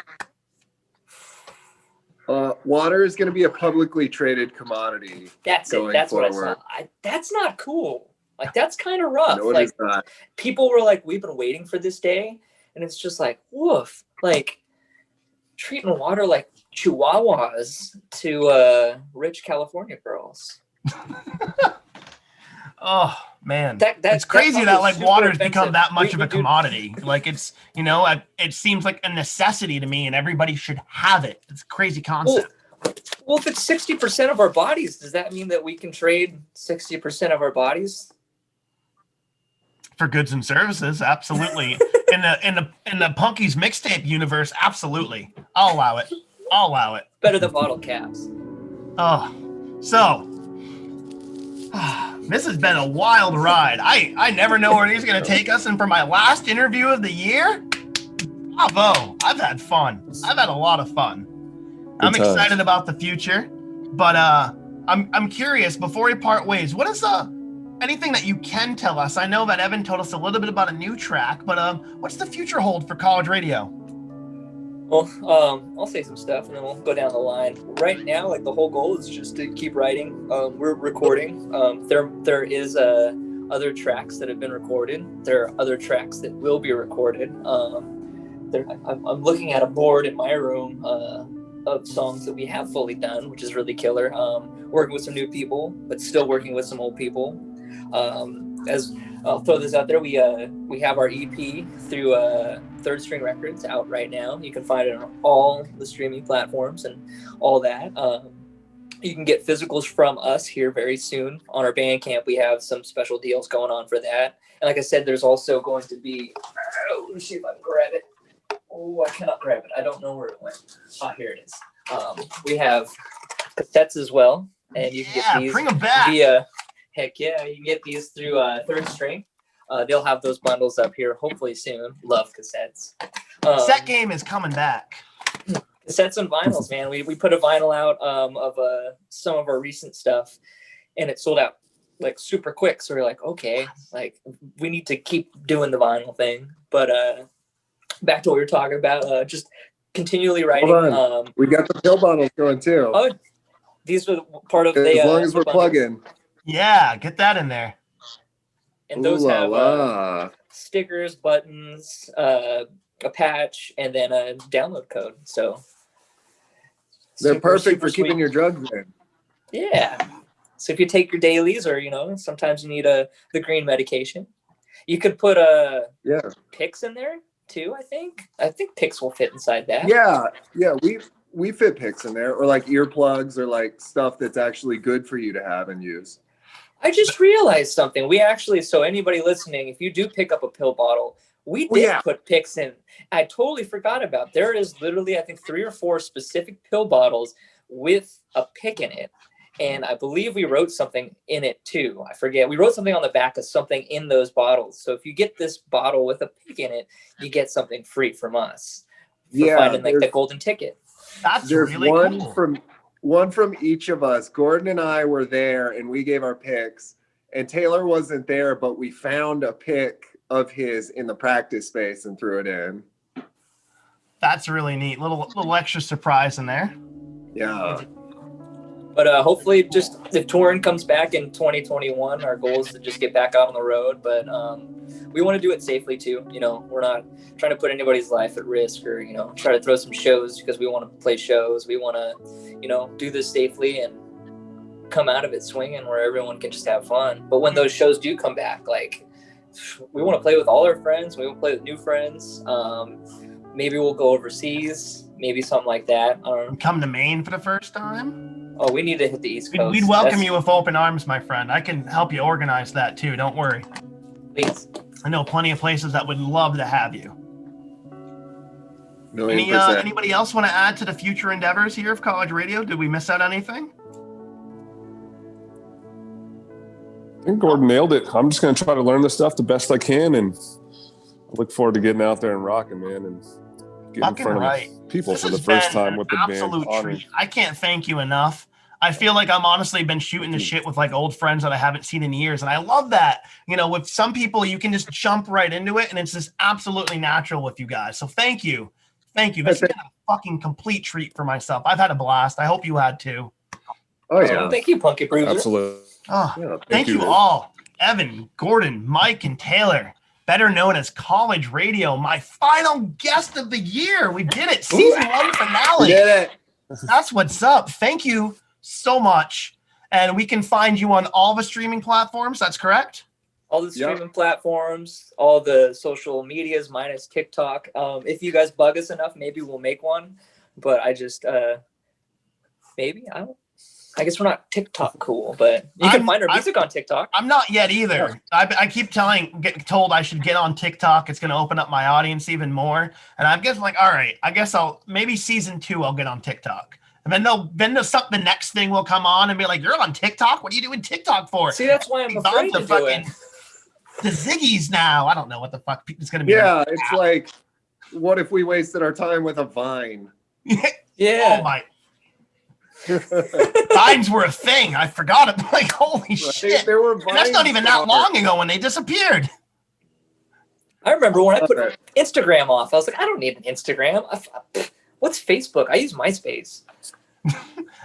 Water is going to be a publicly traded commodity. That's it. going That's what I forward. saw. That's not cool. Like, that's kind of rough. No, it like, is not. people were like, we've been waiting for this day. And it's just like, woof. Like, treating water like chihuahuas to rich California girls. Oh man, That it's crazy that like super water's become offensive. that much of We a do- commodity. Like it's, it seems like a necessity to me, and everybody should have it. It's a crazy concept. Well, if it's 60% of our bodies, does that mean that we can trade 60% of our bodies? For goods and services, absolutely. in the Punky's mixtape universe, absolutely. I'll allow it. Better than bottle caps. Oh, so this has been a wild ride. I never know where he's going to take us. And for my last interview of the year, bravo. I've had fun. I've had a lot of fun. I'm Good times. excited about the future, but I'm curious. Before we part ways, what is anything that you can tell us? I know that Evan told us a little bit about a new track, but what's the future hold for college radio? Well, I'll say some stuff and then we'll go down the line. Right now, like the whole goal is just to keep writing. We're recording. There is other tracks that have been recorded. There are other tracks that will be recorded. I'm looking at a board in my room of songs that we have fully done, which is really killer. Working with some new people, but still working with some old people. As I'll throw this out there, we have our EP through Third String Records out right now. You can find it on all the streaming platforms and all that. You can get physicals from us here very soon on our Bandcamp. We have some special deals going on for that. And like I said, there's also going to be. Let me see if I can grab it. Oh, I cannot grab it. I don't know where it went. Ah, here it is. We have cassettes as well, and you can get these bring them back. via. Heck yeah, you can get these through Third String. They'll have those bundles up here hopefully soon. Love cassettes. Set game is coming back. Cassettes and vinyls, man. We put a vinyl out of some of our recent stuff, and it sold out like super quick. So we're like, okay, like we need to keep doing the vinyl thing. But back to what we were talking about, just continually writing. Hold on. We got the pill bottles going too. Oh, these were part of as long as we're bundles. plugging. Yeah, get that in there. And those Ooh la have la. stickers, buttons, a patch, and then a download code. So They're super, perfect super for keeping sweet. your drugs in. Yeah. So if you take your dailies, or sometimes you need the green medication, you could put Yeah. Picks in there too. I think Picks will fit inside that. Yeah. We fit picks in there, or like earplugs, or like stuff that's actually good for you to have and use. I just realized something. We actually, so anybody listening, if you do pick up a pill bottle, we did put Picks in. I totally forgot about. There is literally, I think, 3 or 4 specific pill bottles with a pick in it. And I believe we wrote something in it too. I forget. We wrote something on the back of something in those bottles. So if you get this bottle with a pick in it, you get something free from us. For finding like the golden ticket. There's really one cool. one from each of us. Gordon and I were there, and we gave our picks. And Taylor wasn't there, but we found a pick of his in the practice space and threw it in. That's really neat. Little extra surprise in there. Yeah. But hopefully, just if touring comes back in 2021, our goal is to just get back out on the road. But we want to do it safely too. We're not trying to put anybody's life at risk, or try to throw some shows because we want to play shows. We want to, do this safely and come out of it swinging, where everyone can just have fun. But when those shows do come back, like we want to play with all our friends. We want to play with new friends. Maybe we'll go overseas. Maybe something like that. Come to Maine for the first time. Oh, we need to hit the East Coast. We'd welcome you with open arms, my friend. I can help you organize that too. Don't worry. Please. I know plenty of places that would love to have you. %. Anybody else want to add to the future endeavors here of college radio? Did we miss out anything? I think Gordon nailed it. I'm just going to try to learn this stuff the best I can, and I look forward to getting out there and rocking, man, and getting in front of people This for the has first been time with the an band. absolute Honored. treat. I can't thank you enough. I feel like I'm honestly been shooting the shit with like old friends that I haven't seen in years. And I love that. You know, with some people, you can just jump right into it and it's just absolutely natural with you guys. So thank you. Thank you. This has been a fucking complete treat for myself. I've had a blast. I hope you had too. Oh yeah. Thank you, Punky Bruiser. Absolutely. Oh, Yeah, thank you all. Evan, Gordon, Mike, and Taylor, better known as College Radio, my final guest of the year. We did it. Season 1 finale. We did it. That's what's up. Thank you so much. And we can find you on all the streaming platforms. That's correct? All the streaming platforms, all the social medias minus TikTok. If you guys bug us enough, maybe we'll make one. But I just, maybe, I guess we're not TikTok cool, but you can find our music on TikTok. I'm not yet either. I keep getting told I should get on TikTok. It's going to open up my audience even more. And I'm just like, all right, I guess maybe season 2, I'll get on TikTok. And then the next thing will come on and be like, you're on TikTok? What are you doing TikTok for? See, that's why I'm afraid to do it. The Ziggies now. I don't know what the fuck it's going to be. Yeah, it's like, what if we wasted our time with a Vine? Yeah. Oh my. Vines were a thing. I forgot it. Like, holy shit. There were and that's not even that long ago when they disappeared. I remember when I put Instagram off. I was like, I don't need an Instagram. What's Facebook? I use MySpace.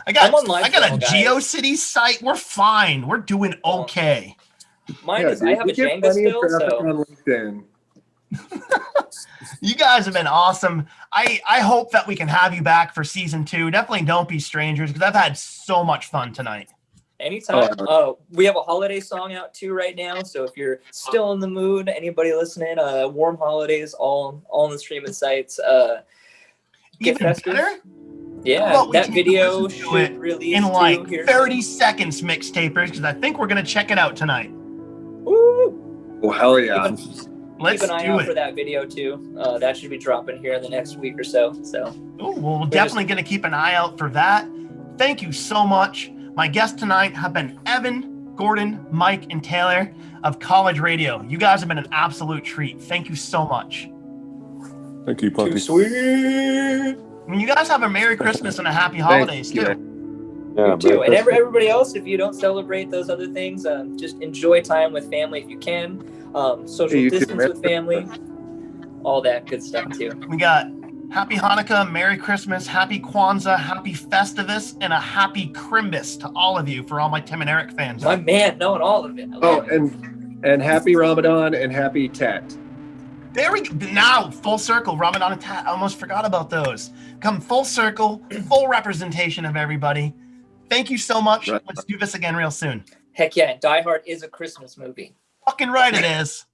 I got a GeoCities site. We're fine. We're doing okay. Mine is, I have a Jenga still, so. On LinkedIn. You guys have been awesome. I hope that we can have you back for season 2. Definitely don't be strangers because I've had so much fun tonight. Anytime. We have a holiday song out too right now. So if you're still in the mood, anybody listening, warm holidays, all on the streaming sites. Even better? Yeah, that video should release in like 30 seconds, mixtapers, because I think we're gonna check it out tonight. Woo! Oh hell yeah! Let's keep an eye out for that video too. That should be dropping here in the next week or so. So we're definitely gonna keep an eye out for that. Thank you so much. My guests tonight have been Evan, Gordon, Mike, and Taylor of College Radio. You guys have been an absolute treat. Thank you so much. Thank you, Punky. too sweet. I mean, you guys have a Merry Christmas and a Happy Holidays too. Yeah, You too. And everybody else, if you don't celebrate those other things, just enjoy time with family if you can. Social distance with family, all that good stuff too. We got Happy Hanukkah, Merry Christmas, Happy Kwanzaa, Happy Festivus, and a Happy Crimbus to all of you for all my Tim and Eric fans. My man, knowing all of it. And Happy Ramadan and Happy Tet. There we go. Now, full circle, Ramadan and Tat. I almost forgot about those. Come full circle, full representation of everybody. Thank you so much. Right. Let's do this again real soon. Heck yeah, Die Hard is a Christmas movie. Fucking right it is.